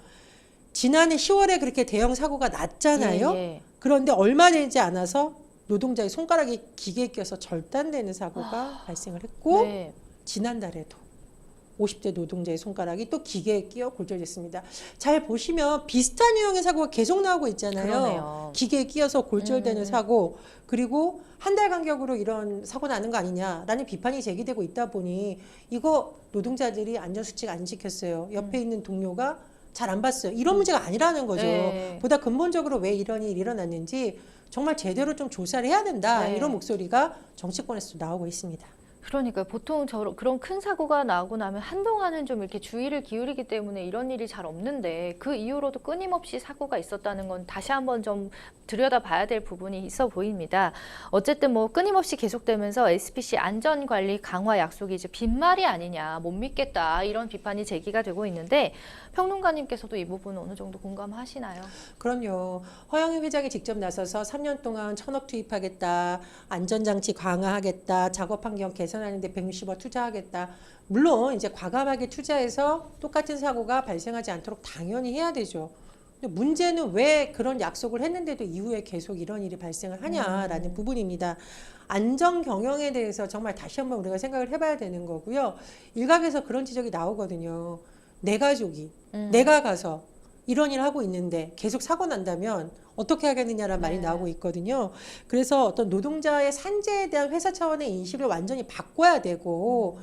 지난해 10월에 그렇게 대형 사고가 났잖아요. 예, 예. 그런데 얼마 되지 않아서 노동자의 손가락이 기계에 껴서 절단되는 사고가 발생을 했고 네. 지난달에도 50대 노동자의 손가락이 또 기계에 끼어 골절됐습니다. 잘 보시면 비슷한 유형의 사고가 계속 나오고 있잖아요. 그러네요. 기계에 끼어서 골절되는 사고, 그리고 한 달 간격으로 이런 사고 나는 거 아니냐라는 비판이 제기되고 있다 보니 이거 노동자들이 안전수칙 안 지켰어요. 옆에 있는 동료가 잘 안 봤어요. 이런 문제가 아니라는 거죠. 네. 보다 근본적으로 왜 이런 일이 일어났는지 정말 제대로 좀 조사를 해야 된다. 네. 이런 목소리가 정치권에서도 나오고 있습니다. 그러니까 보통 그런 큰 사고가 나고 나면 한동안은 좀 이렇게 주의를 기울이기 때문에 이런 일이 잘 없는데 그 이후로도 끊임없이 사고가 있었다는 건 다시 한번 좀 들여다봐야 될 부분이 있어 보입니다. 어쨌든 뭐 끊임없이 계속되면서 SPC 안전관리 강화 약속이 이제 빈말이 아니냐, 못 믿겠다 이런 비판이 제기가 되고 있는데 평론가님께서도 이 부분 어느 정도 공감하시나요? 그럼요. 허영희 회장이 직접 나서서 3년 동안 1,000억 투입하겠다, 안전장치 강화하겠다, 작업 환경 개선하는데 160억 투자하겠다. 물론 이제 과감하게 투자해서 똑같은 사고가 발생하지 않도록 당연히 해야 되죠. 근데 문제는 왜 그런 약속을 했는데도 이후에 계속 이런 일이 발생을 하냐라는 부분입니다. 안전 경영에 대해서 정말 다시 한번 우리가 생각을 해봐야 되는 거고요. 일각에서 그런 지적이 나오거든요. 내 가족이 내가 가서 이런 일을 하고 있는데 계속 사고 난다면 어떻게 하겠느냐라는 말이 네. 나오고 있거든요. 그래서 어떤 노동자의 산재에 대한 회사 차원의 인식을 완전히 바꿔야 되고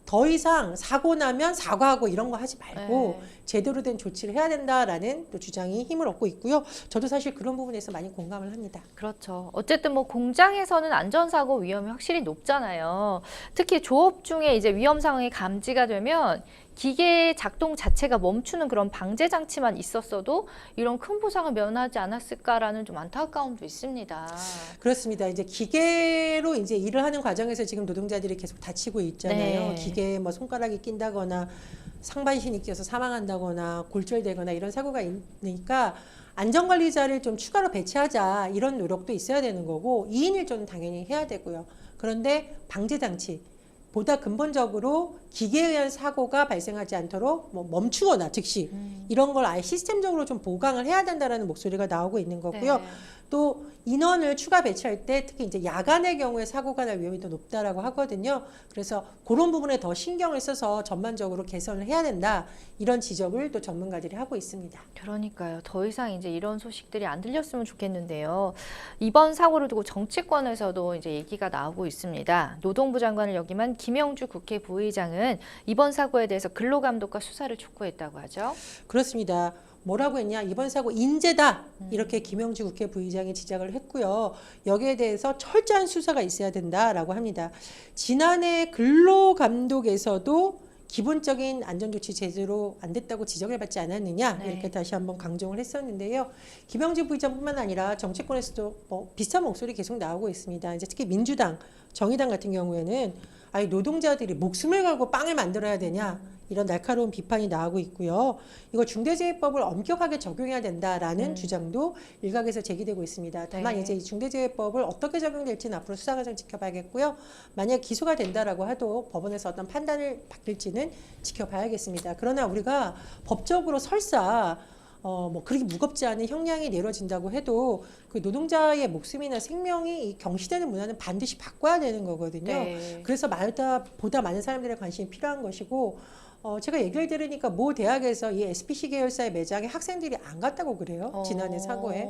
더 이상 사고 나면 사과하고 이런 거 하지 말고 네. 제대로 된 조치를 해야 된다라는 또 주장이 힘을 얻고 있고요. 저도 사실 그런 부분에서 많이 공감을 합니다. 그렇죠. 어쨌든 뭐 공장에서는 안전사고 위험이 확실히 높잖아요. 특히 조업 중에 이제 위험 상황이 감지가 되면 기계 작동 자체가 멈추는 그런 방제 장치만 있었어도 이런 큰 부상을 면하지 않았을까라는 좀 안타까움도 있습니다. 그렇습니다. 이제 기계로 이제 일을 하는 과정에서 지금 노동자들이 계속 다치고 있잖아요. 네. 기계에 뭐 손가락이 낀다거나 상반신이 껴서 사망한다거나 골절되거나 이런 사고가 있으니까 안전관리자를 좀 추가로 배치하자 이런 노력도 있어야 되는 거고 2인 1조는 당연히 해야 되고요. 그런데 방제장치 보다 근본적으로 기계에 의한 사고가 발생하지 않도록 뭐 멈추거나 즉시 이런 걸 아예 시스템적으로 좀 보강을 해야 된다라는 목소리가 나오고 있는 거고요. 네. 또 인원을 추가 배치할 때 특히 이제 야간의 경우에 사고가 날 위험이 더 높다라고 하거든요. 그래서 그런 부분에 더 신경을 써서 전반적으로 개선을 해야 된다. 이런 지적을 또 전문가들이 하고 있습니다. 그러니까요. 더 이상 이제 이런 소식들이 안 들렸으면 좋겠는데요. 이번 사고를 두고 정치권에서도 이제 얘기가 나오고 있습니다. 노동부 장관을 역임한 김영주 국회 부의장은 이번 사고에 대해서 근로감독과 수사를 촉구했다고 하죠. 그렇습니다. 뭐라고 했냐? 이번 사고 인재다. 이렇게 김영주 국회 부의장이 지적을 했고요. 여기에 대해서 철저한 수사가 있어야 된다라고 합니다. 지난해 근로감독에서도 기본적인 안전조치 제대로 안 됐다고 지적을 받지 않았느냐 네. 이렇게 다시 한번 강조를 했었는데요. 김영주 부의장뿐만 아니라 정치권에서도 뭐 비슷한 목소리 계속 나오고 있습니다. 이제 특히 민주당, 정의당 같은 경우에는 아니 노동자들이 목숨을 걸고 빵을 만들어야 되냐 이런 날카로운 비판이 나오고 있고요. 이거 중대재해법을 엄격하게 적용해야 된다라는 주장도 일각에서 제기되고 있습니다. 다만 네. 이제 이 중대재해법을 어떻게 적용될지는 앞으로 수사 과정 지켜봐야겠고요. 만약 기소가 된다라고 해도 법원에서 어떤 판단을 바뀔지는 지켜봐야겠습니다. 그러나 우리가 법적으로 설사 뭐 그렇게 무겁지 않은 형량이 내려진다고 해도 그 노동자의 목숨이나 생명이 경시되는 문화는 반드시 바꿔야 되는 거거든요. 네. 그래서 보다 많은 사람들의 관심이 필요한 것이고 제가 얘기를 들으니까 모 대학에서 이 SPC 계열사의 매장에 학생들이 안 갔다고 그래요. 지난해 사고에.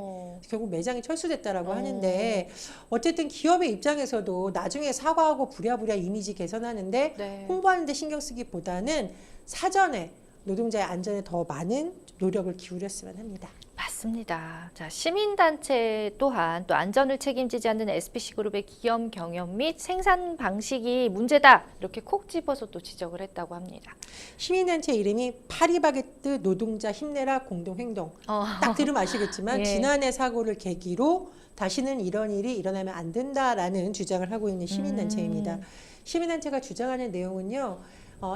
결국 매장이 철수됐다라고 하는데 어쨌든 기업의 입장에서도 나중에 사과하고 부랴부랴 이미지 개선하는데 네. 홍보하는 데 신경 쓰기보다는 사전에 노동자의 안전에 더 많은 노력을 기울였으면 합니다. 맞습니다. 자, 시민단체 또한 또 안전을 책임지지 않는 SPC그룹의 기업 경영 및 생산 방식이 문제다. 이렇게 콕 집어서 또 지적을 했다고 합니다. 시민단체 이름이 파리바게뜨 노동자 힘내라 공동행동. 딱 들으면 아시겠지만 예. 지난해 사고를 계기로 다시는 이런 일이 일어나면 안 된다라는 주장을 하고 있는 시민단체입니다. 시민단체가 주장하는 내용은요.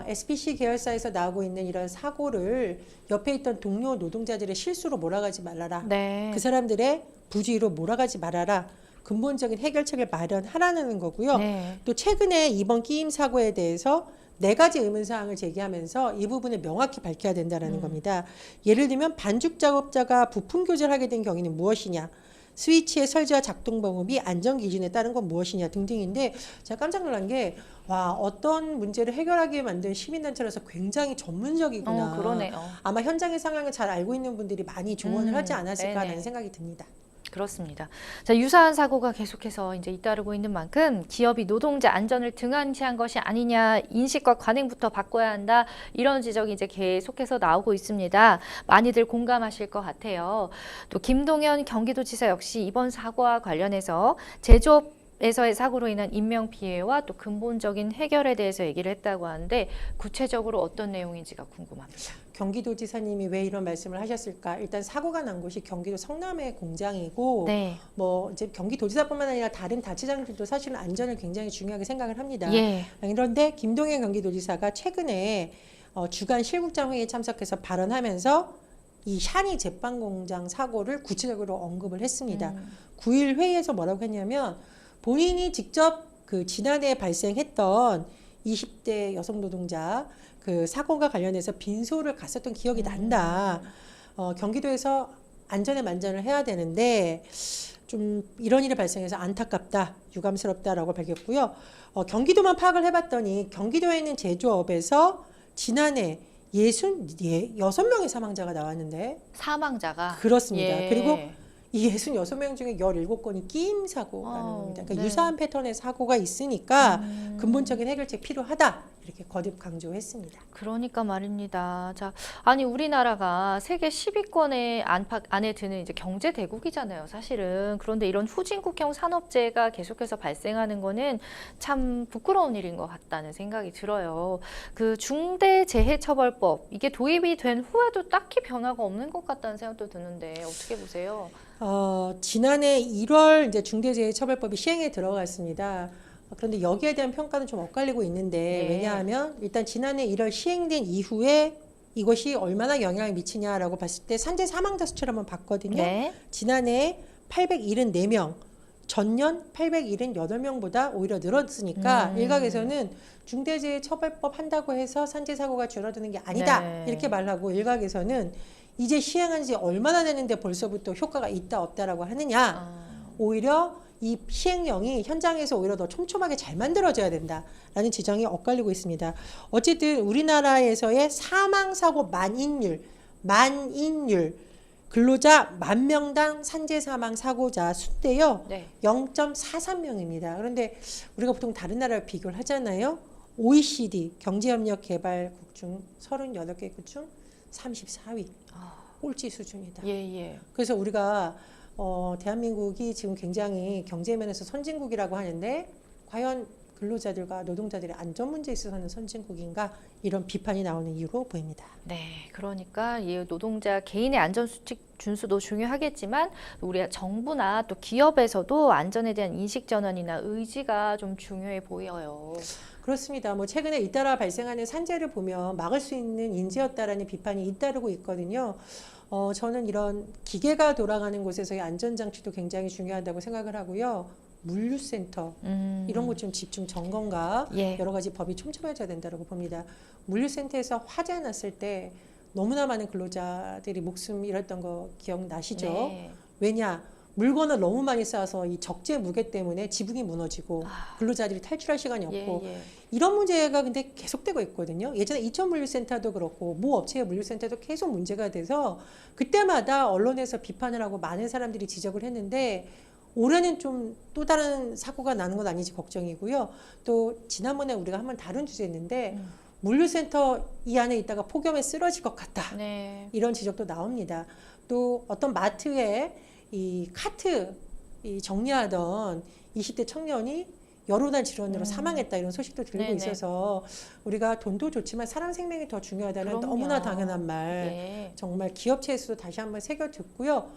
SPC 계열사에서 나오고 있는 이런 사고를 옆에 있던 동료 노동자들의 실수로 몰아가지 말아라. 네. 그 사람들의 부주의로 몰아가지 말아라. 근본적인 해결책을 마련하라는 거고요. 네. 또 최근에 이번 끼임 사고에 대해서 4가지 의문사항을 제기하면서 이 부분을 명확히 밝혀야 된다는 겁니다. 예를 들면 반죽 작업자가 부품 교절하게 된 경위는 무엇이냐. 스위치의 설치와 작동 방법이 안전 기준에 따른 건 무엇이냐 등등인데 제가 깜짝 놀란 게 와 어떤 문제를 해결하게 만든 시민단체라서 굉장히 전문적이구나. 그러네요. 아마 현장의 상황을 잘 알고 있는 분들이 많이 조언을 하지 않았을까라는 네네. 생각이 듭니다. 그렇습니다. 자, 유사한 사고가 계속해서 이제 잇따르고 있는 만큼 기업이 노동자 안전을 등한시한 것이 아니냐, 인식과 관행부터 바꿔야 한다, 이런 지적이 이제 계속해서 나오고 있습니다. 많이들 공감하실 것 같아요. 또 김동연 경기도지사 역시 이번 사고와 관련해서 제조업에서의 사고로 인한 인명 피해와 또 근본적인 해결에 대해서 얘기를 했다고 하는데 구체적으로 어떤 내용인지가 궁금합니다. 경기도지사님이 왜 이런 말씀을 하셨을까? 일단 사고가 난 곳이 경기도 성남의 공장이고 네. 뭐 이제 경기도지사뿐만 아니라 다른 자치장들도 사실은 안전을 굉장히 중요하게 생각을 합니다. 예. 그런데 김동연 경기도지사가 최근에 주간 실국장 회의에 참석해서 발언하면서 이 샤니 제빵공장 사고를 구체적으로 언급을 했습니다. 9일 회의에서 뭐라고 했냐면 본인이 직접 그 지난해 발생했던 20대 여성 노동자 그 사고가 관련해서 빈소를 갔었던 기억이 난다. 경기도에서 안전에 만전을 해야 되는데 좀 이런 일이 발생해서 안타깝다, 유감스럽다라고 밝혔고요. 경기도만 파악을 해봤더니 경기도에 있는 제조업에서 지난해 66명의 사망자가 나왔는데 사망자가 그렇습니다. 예. 그리고 이 66명 중에 17건이 끼임 사고라는 겁니다. 그러니까 네. 유사한 패턴의 사고가 있으니까 근본적인 해결책 필요하다. 이렇게 거듭 강조했습니다. 그러니까 말입니다. 자, 아니 우리나라가 세계 10위권의 안에 드는 이제 경제 대국이잖아요, 사실은. 그런데 이런 후진국형 산업재해가 계속해서 발생하는 거는 참 부끄러운 일인 것 같다는 생각이 들어요. 그 중대재해처벌법 이게 도입이 된 후에도 딱히 변화가 없는 것 같다는 생각도 드는데 어떻게 보세요? 지난해 1월 이제 중대재해처벌법이 시행에 들어갔습니다. 그런데 여기에 대한 평가는 좀 엇갈리고 있는데 네. 왜냐하면 일단 지난해 1월 시행된 이후에 이것이 얼마나 영향을 미치냐라고 봤을 때 산재 사망자 수치를 한번 봤거든요. 네. 지난해 874명, 전년 878명보다 오히려 늘었으니까 일각에서는 중대재해처벌법 한다고 해서 산재 사고가 줄어드는 게 아니다. 네. 이렇게 말하고 일각에서는 이제 시행한 지 얼마나 됐는데 벌써부터 효과가 있다 없다라고 하느냐. 오히려 이 시행령이 현장에서 오히려 더 촘촘하게 잘 만들어져야 된다라는 지적이 엇갈리고 있습니다. 어쨌든 우리나라에서의 사망사고 만인율 근로자 10,000명당 산재 사망 사고자 수인데요. 네. 0.43명입니다. 그런데 우리가 보통 다른 나라를 비교를 하잖아요. OECD 경제협력개발국 중 38개국 중 34위. 꼴찌 수준이다. 예. 그래서 우리가 대한민국이 지금 굉장히 경제면에서 선진국이라고 하는데 과연 근로자들과 노동자들의 안전 문제에 있어서는 선진국인가 이런 비판이 나오는 이유로 보입니다. 네, 그러니까 이 노동자 개인의 안전 수칙 준수도 중요하겠지만 우리 정부나 또 기업에서도 안전에 대한 인식 전환이나 의지가 좀 중요해 보여요. 그렇습니다. 뭐 최근에 잇따라 발생하는 산재를 보면 막을 수 있는 인재였다라는 비판이 잇따르고 있거든요. 저는 이런 기계가 돌아가는 곳에서의 안전장치도 굉장히 중요하다고 생각을 하고요. 물류센터 이런 것 좀 집중 점검과 예. 여러 가지 법이 촘촘해져야 된다고 봅니다. 물류센터에서 화재 났을 때 너무나 많은 근로자들이 목숨 잃었던 거 기억나시죠? 네. 왜냐? 물건을 너무 많이 쌓아서 이 적재 무게 때문에 지붕이 무너지고 근로자들이 탈출할 시간이 없고 예. 이런 문제가 근데 계속되고 있거든요. 예전에 이천 물류센터도 그렇고 모 업체의 물류센터도 계속 문제가 돼서 그때마다 언론에서 비판을 하고 많은 사람들이 지적을 했는데 올해는 좀 또 다른 사고가 나는 건 아닌지 걱정이고요. 또 지난번에 우리가 한번 다른 주제였는데 물류센터 이 안에 있다가 폭염에 쓰러질 것 같다. 네. 이런 지적도 나옵니다. 또 어떤 마트에 이 카트 정리하던 20대 청년이 여론한 질환으로 사망했다 이런 소식도 들리고 네네. 있어서 우리가 돈도 좋지만 사람 생명이 더 중요하다는 그럼요. 너무나 당연한 말 예. 정말 기업체에서도 다시 한번 새겨 듣고요.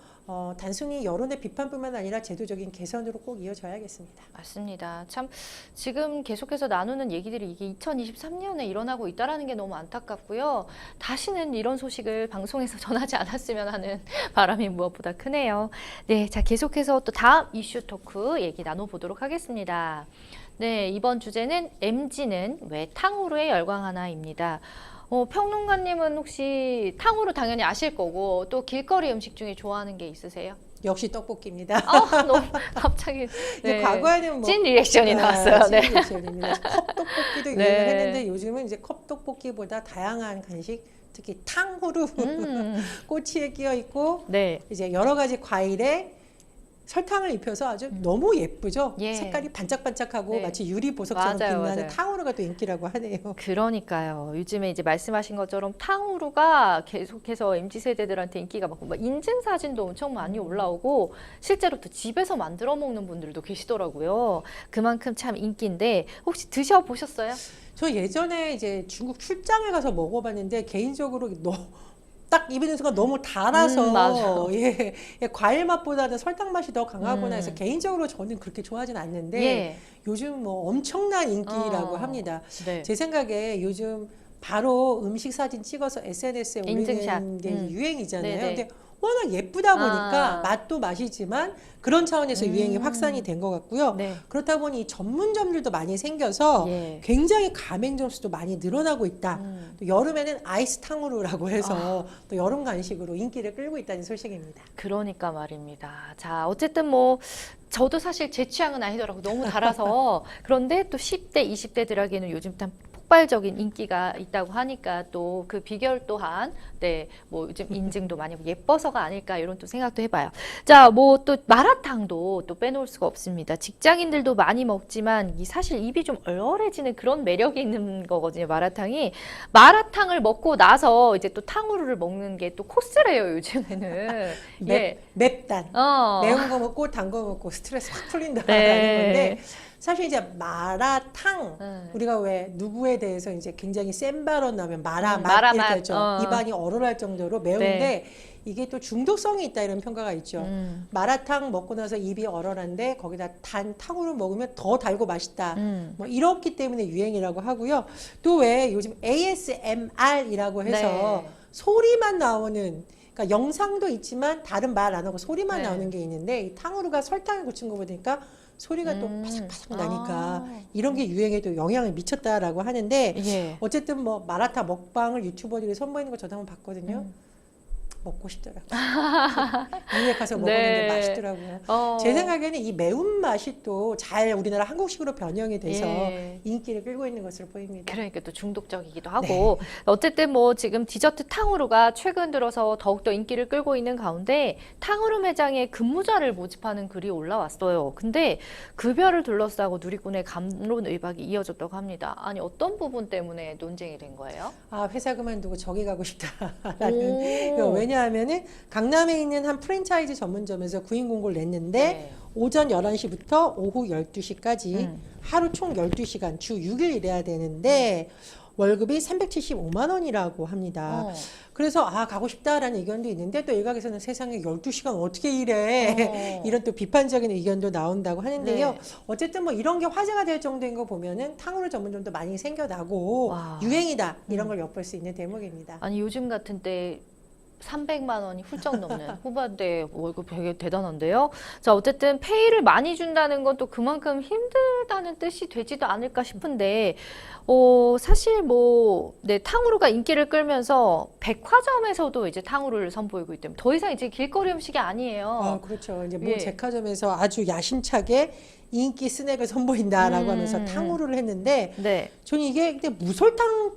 단순히 여론의 비판뿐만 아니라 제도적인 개선으로 꼭 이어져야겠습니다. 맞습니다. 참 지금 계속해서 나누는 얘기들이 이게 2023년에 일어나고 있다라는 게 너무 안타깝고요. 다시는 이런 소식을 방송에서 전하지 않았으면 하는 바람이 무엇보다 크네요. 네, 자 계속해서 또 다음 이슈 토크 얘기 나눠보도록 하겠습니다. 네, 이번 주제는 MZ는 왜 탕후루에 열광하나입니다. 평론가님은 혹시 탕후루 당연히 아실 거고 또 길거리 음식 중에 좋아하는 게 있으세요? 역시 떡볶이입니다. 너무 갑자기 네. 과거에는 찐 리액션이 나왔어요. 찐 네. 리액션입니다. 컵떡볶이도 네. 유행을 했는데 요즘은 이제 컵떡볶이보다 다양한 간식, 특히 탕후루 꼬치에 끼어 있고 네. 이제 여러 가지 과일에 설탕을 입혀서 아주 너무 예쁘죠. 예. 색깔이 반짝반짝하고 네. 마치 유리 보석처럼 맞아요, 빛나는 맞아요. 탕후루가 또 인기라고 하네요. 그러니까요. 요즘에 이제 말씀하신 것처럼 탕후루가 계속해서 MZ 세대들한테 인기가 많고 막 인증 사진도 엄청 많이 올라오고 실제로 또 집에서 만들어 먹는 분들도 계시더라고요. 그만큼 참 인기인데 혹시 드셔 보셨어요? 저 예전에 이제 중국 출장에 가서 먹어봤는데 개인적으로 딱 입에는 순간 너무 달아서 맞아. 예, 과일 맛보다는 설탕 맛이 더 강하구나 해서 음. 개인적으로 저는 그렇게 좋아하진 않는데 예. 요즘 뭐 엄청난 인기라고 어. 합니다. 네. 제 생각에 요즘 바로 음식 사진 찍어서 SNS에 인증샷. 올리는 게 유행이잖아요. 네네. 근데 워낙 예쁘다 보니까 아. 맛도 맛이지만 그런 차원에서 유행이 확산이 된 것 같고요. 네. 그렇다 보니 이 전문점들도 많이 생겨서 예. 굉장히 가맹점 수도 많이 늘어나고 있다. 음. 또 여름에는 아이스 탕후루라고 해서 또 여름 간식으로 인기를 끌고 있다는 소식입니다. 그러니까 말입니다. 자, 어쨌든 뭐 저도 사실 제 취향은 아니더라고 너무 달아서 그런데 또 10대, 20대들에게는 요즘 참 폭발적인 인기가 있다고 하니까 또 그 비결 또한 네, 뭐 요즘 인증도 많이 예뻐서가 아닐까 이런 또 생각도 해봐요. 자, 뭐 또 마라탕도 또 빼놓을 수가 없습니다. 직장인들도 많이 먹지만 이 사실 입이 좀 얼얼해지는 그런 매력이 있는 거거든요. 마라탕을 먹고 나서 이제 또 탕후루를 먹는 게 또 코스래요. 요즘에는. 예. 맵단. 어. 매운 거 먹고 단 거 먹고 스트레스 확 풀린다라는 네. 건데 사실 이제 마라탕 음. 우리가 왜 누구에 대해서 이제 굉장히 센 발언 나오면 마라 맛 마라 이렇게 맛. 하죠. 입안이 얼얼할 정도로 매운데 네. 이게 또 중독성이 있다 이런 평가가 있죠. 마라탕 먹고 나서 입이 얼얼한데 거기다 단 탕후루 먹으면 더 달고 맛있다. 뭐 이렇기 때문에 유행이라고 하고요. 또 왜 요즘 ASMR이라고 해서 네. 소리만 나오는 그러니까 영상도 있지만 다른 말 안 하고 소리만 네. 나오는 게 있는데 이 탕후루가 설탕을 묻힌 거 보니까 소리가 또 파삭파삭 나니까 이런 게 유행에 또 영향을 미쳤다라고 하는데 예. 어쨌든 뭐 마라탕 먹방을 유튜버들이 선보이는 거 저도 한번 봤거든요. 먹고 싶더라고요. 미국에 가서 먹었는데 네. 맛있더라고요. 어. 제 생각에는 이 매운맛이 또 잘 우리나라 한국식으로 변형이 돼서 예. 인기를 끌고 있는 것으로 보입니다. 그러니까 또 중독적이기도 하고 어쨌든 뭐 지금 디저트 탕후루가 최근 들어서 더욱더 인기를 끌고 있는 가운데 탕후루 매장에 근무자를 모집하는 글이 올라왔어요. 근데 급여를 둘러싸고 누리꾼의 갑론의박이 이어졌다고 합니다. 아니 어떤 부분 때문에 논쟁이 된 거예요? 아, 회사 그만두고 저기 가고 싶다라는. 오. 왜냐하면은 강남에 있는 한 프랜차이즈 전문점에서 구인 공고를 냈는데 네. 오전 11시부터 오후 12시까지 하루 총 12시간 주 6일 일해야 되는데 월급이 375만 원이라고 합니다. 그래서 아 가고 싶다라는 의견도 있는데 또 일각에서는 세상에 12시간 어떻게 일해 이런 또 비판적인 의견도 나온다고 하는데요. 네. 어쨌든 뭐 이런 게 화제가 될 정도인 거 보면은 탕후루 전문점도 많이 생겨나고 와. 유행이다 이런 걸 엿볼 수 있는 대목입니다. 아니 요즘 같은 때 300만 원이 훌쩍 넘는 후반대 월급 되게 대단한데요. 자, 어쨌든 페이를 많이 준다는 건 또 그만큼 힘들다는 뜻이 되지도 않을까 싶은데, 사실 뭐, 네, 탕후루가 인기를 끌면서 백화점에서도 이제 탕후루를 선보이고 있기 때문에 더 이상 이제 길거리 음식이 아니에요. 아, 그렇죠. 이제 모 예. 백화점에서 아주 야심차게 인기 스낵을 선보인다라고 하면서 탕후루를 했는데 네. 저는 이게 근데 무설탕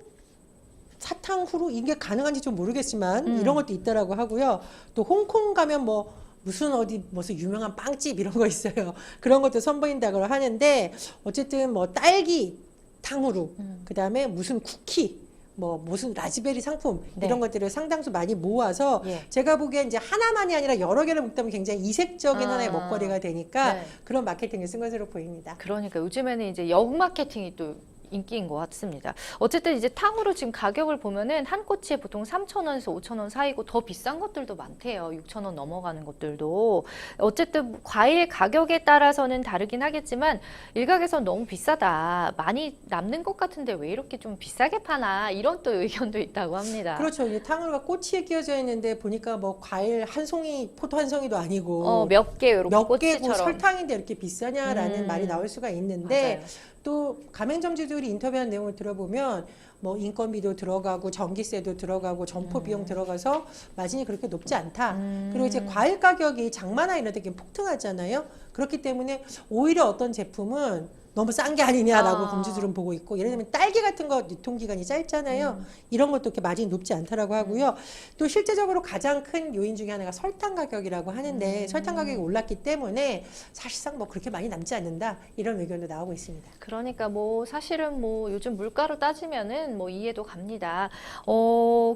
사탕후루 이게 가능한지 좀 모르겠지만 이런 것도 있다라고 하고요. 또 홍콩 가면 뭐 무슨 어디 무슨 유명한 빵집 이런 거 있어요. 그런 것도 선보인다고 하는데 어쨌든 뭐 딸기 탕후루 그다음에 무슨 쿠키 뭐 무슨 라즈베리 상품 네. 이런 것들을 상당수 많이 모아서 예. 제가 보기엔 이제 하나만이 아니라 여러 개를 먹다 보면 굉장히 이색적인 아. 하나의 먹거리가 되니까 네. 그런 마케팅을 쓴 것으로 보입니다. 그러니까 요즘에는 이제 역 마케팅이 또 인기인 것 같습니다. 어쨌든 이제 탕후루 지금 가격을 보면은 한 꼬치에 보통 3,000원에서 5,000원 사이고 더 비싼 것들도 많대요. 6,000원 넘어가는 것들도. 어쨌든 과일 가격에 따라서는 다르긴 하겠지만 일각에선 너무 비싸다. 많이 남는 것 같은데 왜 이렇게 좀 비싸게 파나 이런 또 의견도 있다고 합니다. 그렇죠. 이제 탕후루가 꼬치에 끼워져 있는데 보니까 뭐 과일 한 송이, 포도 한 송이도 아니고 몇 개 이렇게 몇 개고 꼬치처럼. 설탕인데 이렇게 비싸냐라는 말이 나올 수가 있는데 맞아요. 또 가맹점주들이 인터뷰한 내용을 들어보면 뭐 인건비도 들어가고 전기세도 들어가고 점포 비용 들어가서 마진이 그렇게 높지 않다. 그리고 이제 과일 가격이 장마나 이런 데 폭등하잖아요. 그렇기 때문에 오히려 어떤 제품은 너무 싼 게 아니냐라고 아. 금주들은 보고 있고, 예를 들면 딸기 같은 거 유통기간이 짧잖아요. 이런 것도 이렇게 마진이 높지 않다라고 하고요. 또 실제적으로 가장 큰 요인 중에 하나가 설탕 가격이라고 하는데 설탕 가격이 올랐기 때문에 사실상 뭐 그렇게 많이 남지 않는다, 이런 의견도 나오고 있습니다. 그러니까 뭐 사실은 뭐 요즘 물가로 따지면은 뭐 이해도 갑니다.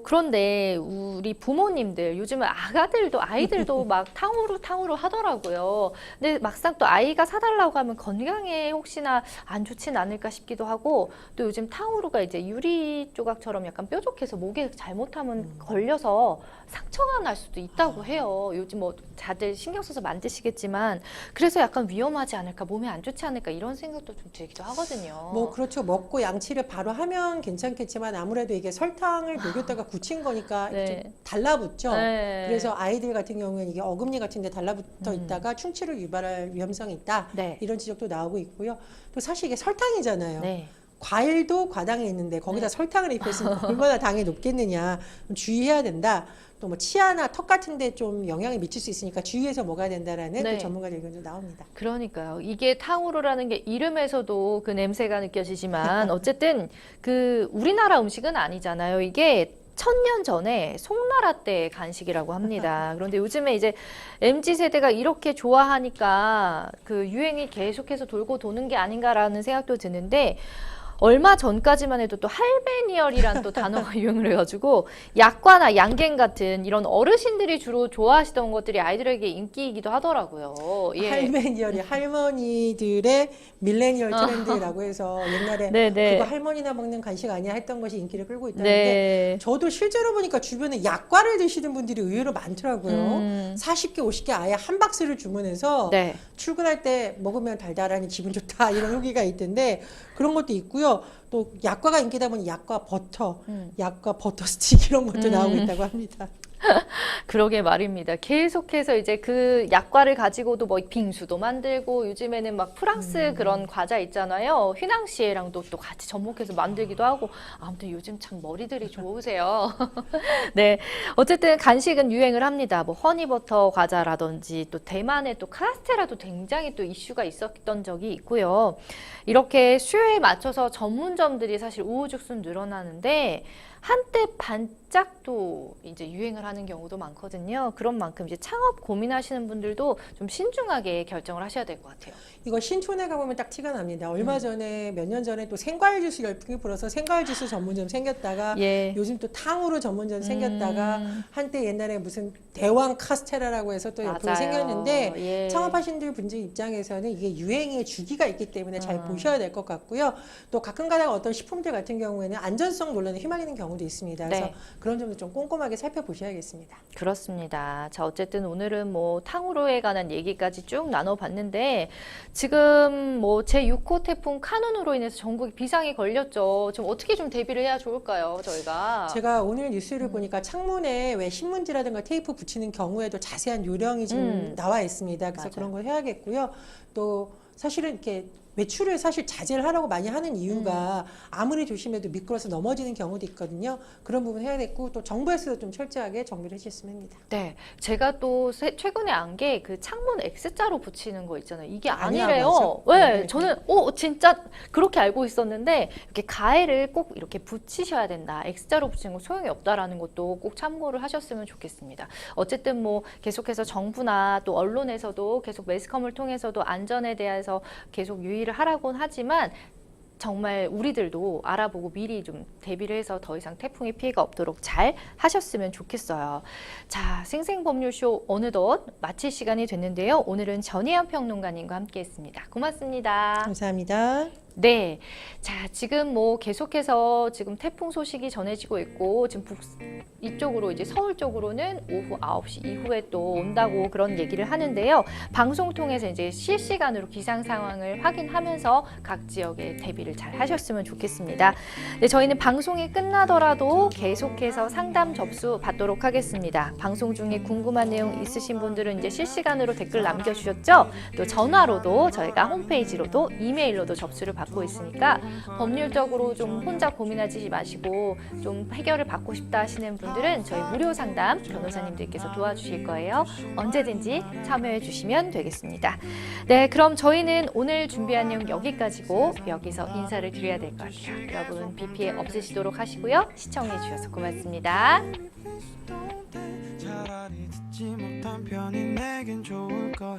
그런데 우리 부모님들 요즘은 아이들도 막 탕후루 하더라고요. 근데 막상 또 아이가 사달라고 하면 건강에 혹시나 안 좋진 않을까 싶기도 하고, 또 요즘 탕후루가 이제 유리 조각처럼 약간 뾰족해서 목에 잘못하면 걸려서 상처가 날 수도 있다고 해요. 요즘 뭐 다들 신경 써서 만드시겠지만, 그래서 약간 위험하지 않을까, 몸에 안 좋지 않을까 이런 생각도 좀 들기도 하거든요. 뭐 그렇죠. 먹고 양치를 바로 하면 괜찮겠지만 아무래도 이게 설탕을 녹였다가 굳힌 거니까 네. 좀 달라붙죠. 네. 그래서 아이들 같은 경우에는 이게 어금니 같은 데 달라붙어 있다가 충치를 유발할 위험성이 있다. 네. 이런 지적도 나오고 있고요. 또 사실 이게 설탕이잖아요. 네. 과일도 과당이 있는데 거기다 네. 설탕을 입혔으면 얼마나 당이 높겠느냐. 좀 주의해야 된다. 또 뭐 치아나 턱 같은 데 좀 영향을 미칠 수 있으니까 주의해서 먹어야 된다라는 네. 또 전문가들 의견도 나옵니다. 그러니까요. 이게 탕후루라는 게 이름에서도 그 냄새가 느껴지지만 어쨌든 그 우리나라 음식은 아니잖아요. 이게 1000년 전에 송나라 때 간식이라고 합니다. 그런데 요즘에 이제 MZ세대가 이렇게 좋아하니까 그 유행이 계속해서 돌고 도는 게 아닌가라는 생각도 드는데, 얼마 전까지만 해도 또 할메니얼이란 또 단어가 유행을 해가지고 약과나 양갱 같은 이런 어르신들이 주로 좋아하시던 것들이 아이들에게 인기이기도 하더라고요. 예. 할메니얼이 할머니들의 밀레니얼 트렌드라고 해서 옛날에 네네. 그거 할머니나 먹는 간식 아니야 했던 것이 인기를 끌고 있다는데, 네. 저도 실제로 보니까 주변에 약과를 드시는 분들이 의외로 많더라고요. 40개, 50개 아예 한 박스를 주문해서 네. 출근할 때 먹으면 달달하니 기분 좋다, 이런 후기가 있던데 그런 것도 있고요. 또 약과가 인기다 보니 약과 버터, 약과 버터 스틱 이런 것도 나오고 있다고 합니다. 그러게 말입니다. 계속해서 이제 그 약과를 가지고도 뭐 빙수도 만들고, 요즘에는 막 프랑스 그런 과자 있잖아요. 휘낭시에랑도 또 같이 접목해서 만들기도 하고, 아무튼 요즘 참 머리들이 좋으세요. 네. 어쨌든 간식은 유행을 합니다. 뭐 허니버터 과자라든지, 또 대만의 또 카스테라도 굉장히 또 이슈가 있었던 적이 있고요. 이렇게 수요에 맞춰서 전문점들이 사실 우후죽순 늘어나는데, 한때 반짝도 이제 유행을 하는 경우도 많거든요. 그런 만큼 이제 창업 고민하시는 분들도 좀 신중하게 결정을 하셔야 될 것 같아요. 이거 신촌에 가보면 딱 티가 납니다. 얼마 전에 몇 년 전에 또 생과일 주스 열풍이 불어서 생과일 주스 전문점 생겼다가 예. 요즘 또 탕후루 전문점 생겼다가 한때 옛날에 무슨 대왕 카스테라라고 해서 또 열풍이 맞아요. 생겼는데, 예. 창업하신 분들 입장에서는 이게 유행의 주기가 있기 때문에 잘 보셔야 될 것 같고요. 또 가끔 가다가 어떤 식품들 같은 경우에는 안전성 논란에 휘말리는 경우도 있습니다. 그래서 네. 그런 점도 좀 꼼꼼하게 살펴보셔야겠습니다. 그렇습니다. 자, 어쨌든 오늘은 뭐 탕후루에 관한 얘기까지 쭉 나눠봤는데, 지금 뭐 제6호 태풍 카눈으로 인해서 전국이 비상이 걸렸죠. 좀 어떻게 좀 대비를 해야 좋을까요, 저희가? 제가 오늘 뉴스를 보니까 창문에 왜 신문지라든가 테이프 붙이는 경우에도 자세한 요령이 좀 나와 있습니다. 그래서 맞아요. 그런 걸 해야겠고요. 또 사실은 이렇게 외출을 사실 자제를 하라고 많이 하는 이유가 아무리 조심해도 미끄러서 넘어지는 경우도 있거든요. 그런 부분 해야겠고, 또 정부에서도 좀 철저하게 정비를 해주셨으면 합니다. 네, 제가 또 최근에 안 게 그 창문 X자로 붙이는 거 있잖아요. 이게 아니라고 아니래요. 하죠? 네, 네. 저는 진짜 그렇게 알고 있었는데, 이렇게 가해를 꼭 이렇게 붙이셔야 된다. X자로 붙이는 거 소용이 없다라는 것도 꼭 참고를 하셨으면 좋겠습니다. 어쨌든 뭐 계속해서 정부나 또 언론에서도 계속 매스컴을 통해서도 안전에 대해서 계속 유의를 하라고는 하지만, 정말 우리들도 알아보고 미리 좀 대비를 해서 더 이상 태풍의 피해가 없도록 잘 하셨으면 좋겠어요. 자, 생생법률쇼 어느덧 마칠 시간이 됐는데요. 오늘은 전혜연 평론가님과 함께했습니다. 고맙습니다. 감사합니다. 네, 자, 지금 뭐 계속해서 지금 태풍 소식이 전해지고 있고, 지금 이쪽으로 이제 서울 쪽으로는 오후 9시 이후에 또 온다고 그런 얘기를 하는데요. 방송 통해서 이제 실시간으로 기상 상황을 확인하면서 각 지역에 대비를 잘 하셨으면 좋겠습니다. 네, 저희는 방송이 끝나더라도 계속해서 상담 접수 받도록 하겠습니다. 방송 중에 궁금한 내용 있으신 분들은 이제 실시간으로 댓글 남겨주셨죠? 또 전화로도 저희가 홈페이지로도 이메일로도 접수를 받고 있으니까 법률적으로 좀 혼자 고민하지 마시고 좀 해결을 받고 싶다 하시는 분들은 저희 무료 상담 변호사님들께서 도와주실 거예요. 언제든지 참여해 주시면 되겠습니다. 네, 그럼 저희는 오늘 준비한 내용 여기까지고 여기서 인사를 드려야 될 것 같아요. 여러분 비 피해 없으시도록 하시고요. 시청해 주셔서 고맙습니다. 차라리 듣지 못한 편이 내겐 좋을 거야.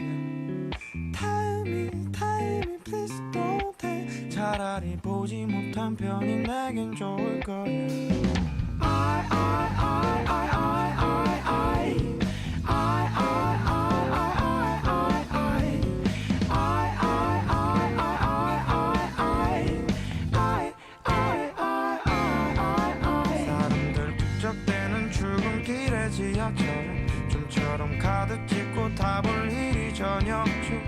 타이밍 please don't take. 차라리 보지 못한 편이 내겐 좋을 거야. 사람들 북적대는 출근길의 지하철 좀처럼 가득 찍고 타볼 일이 저녁 중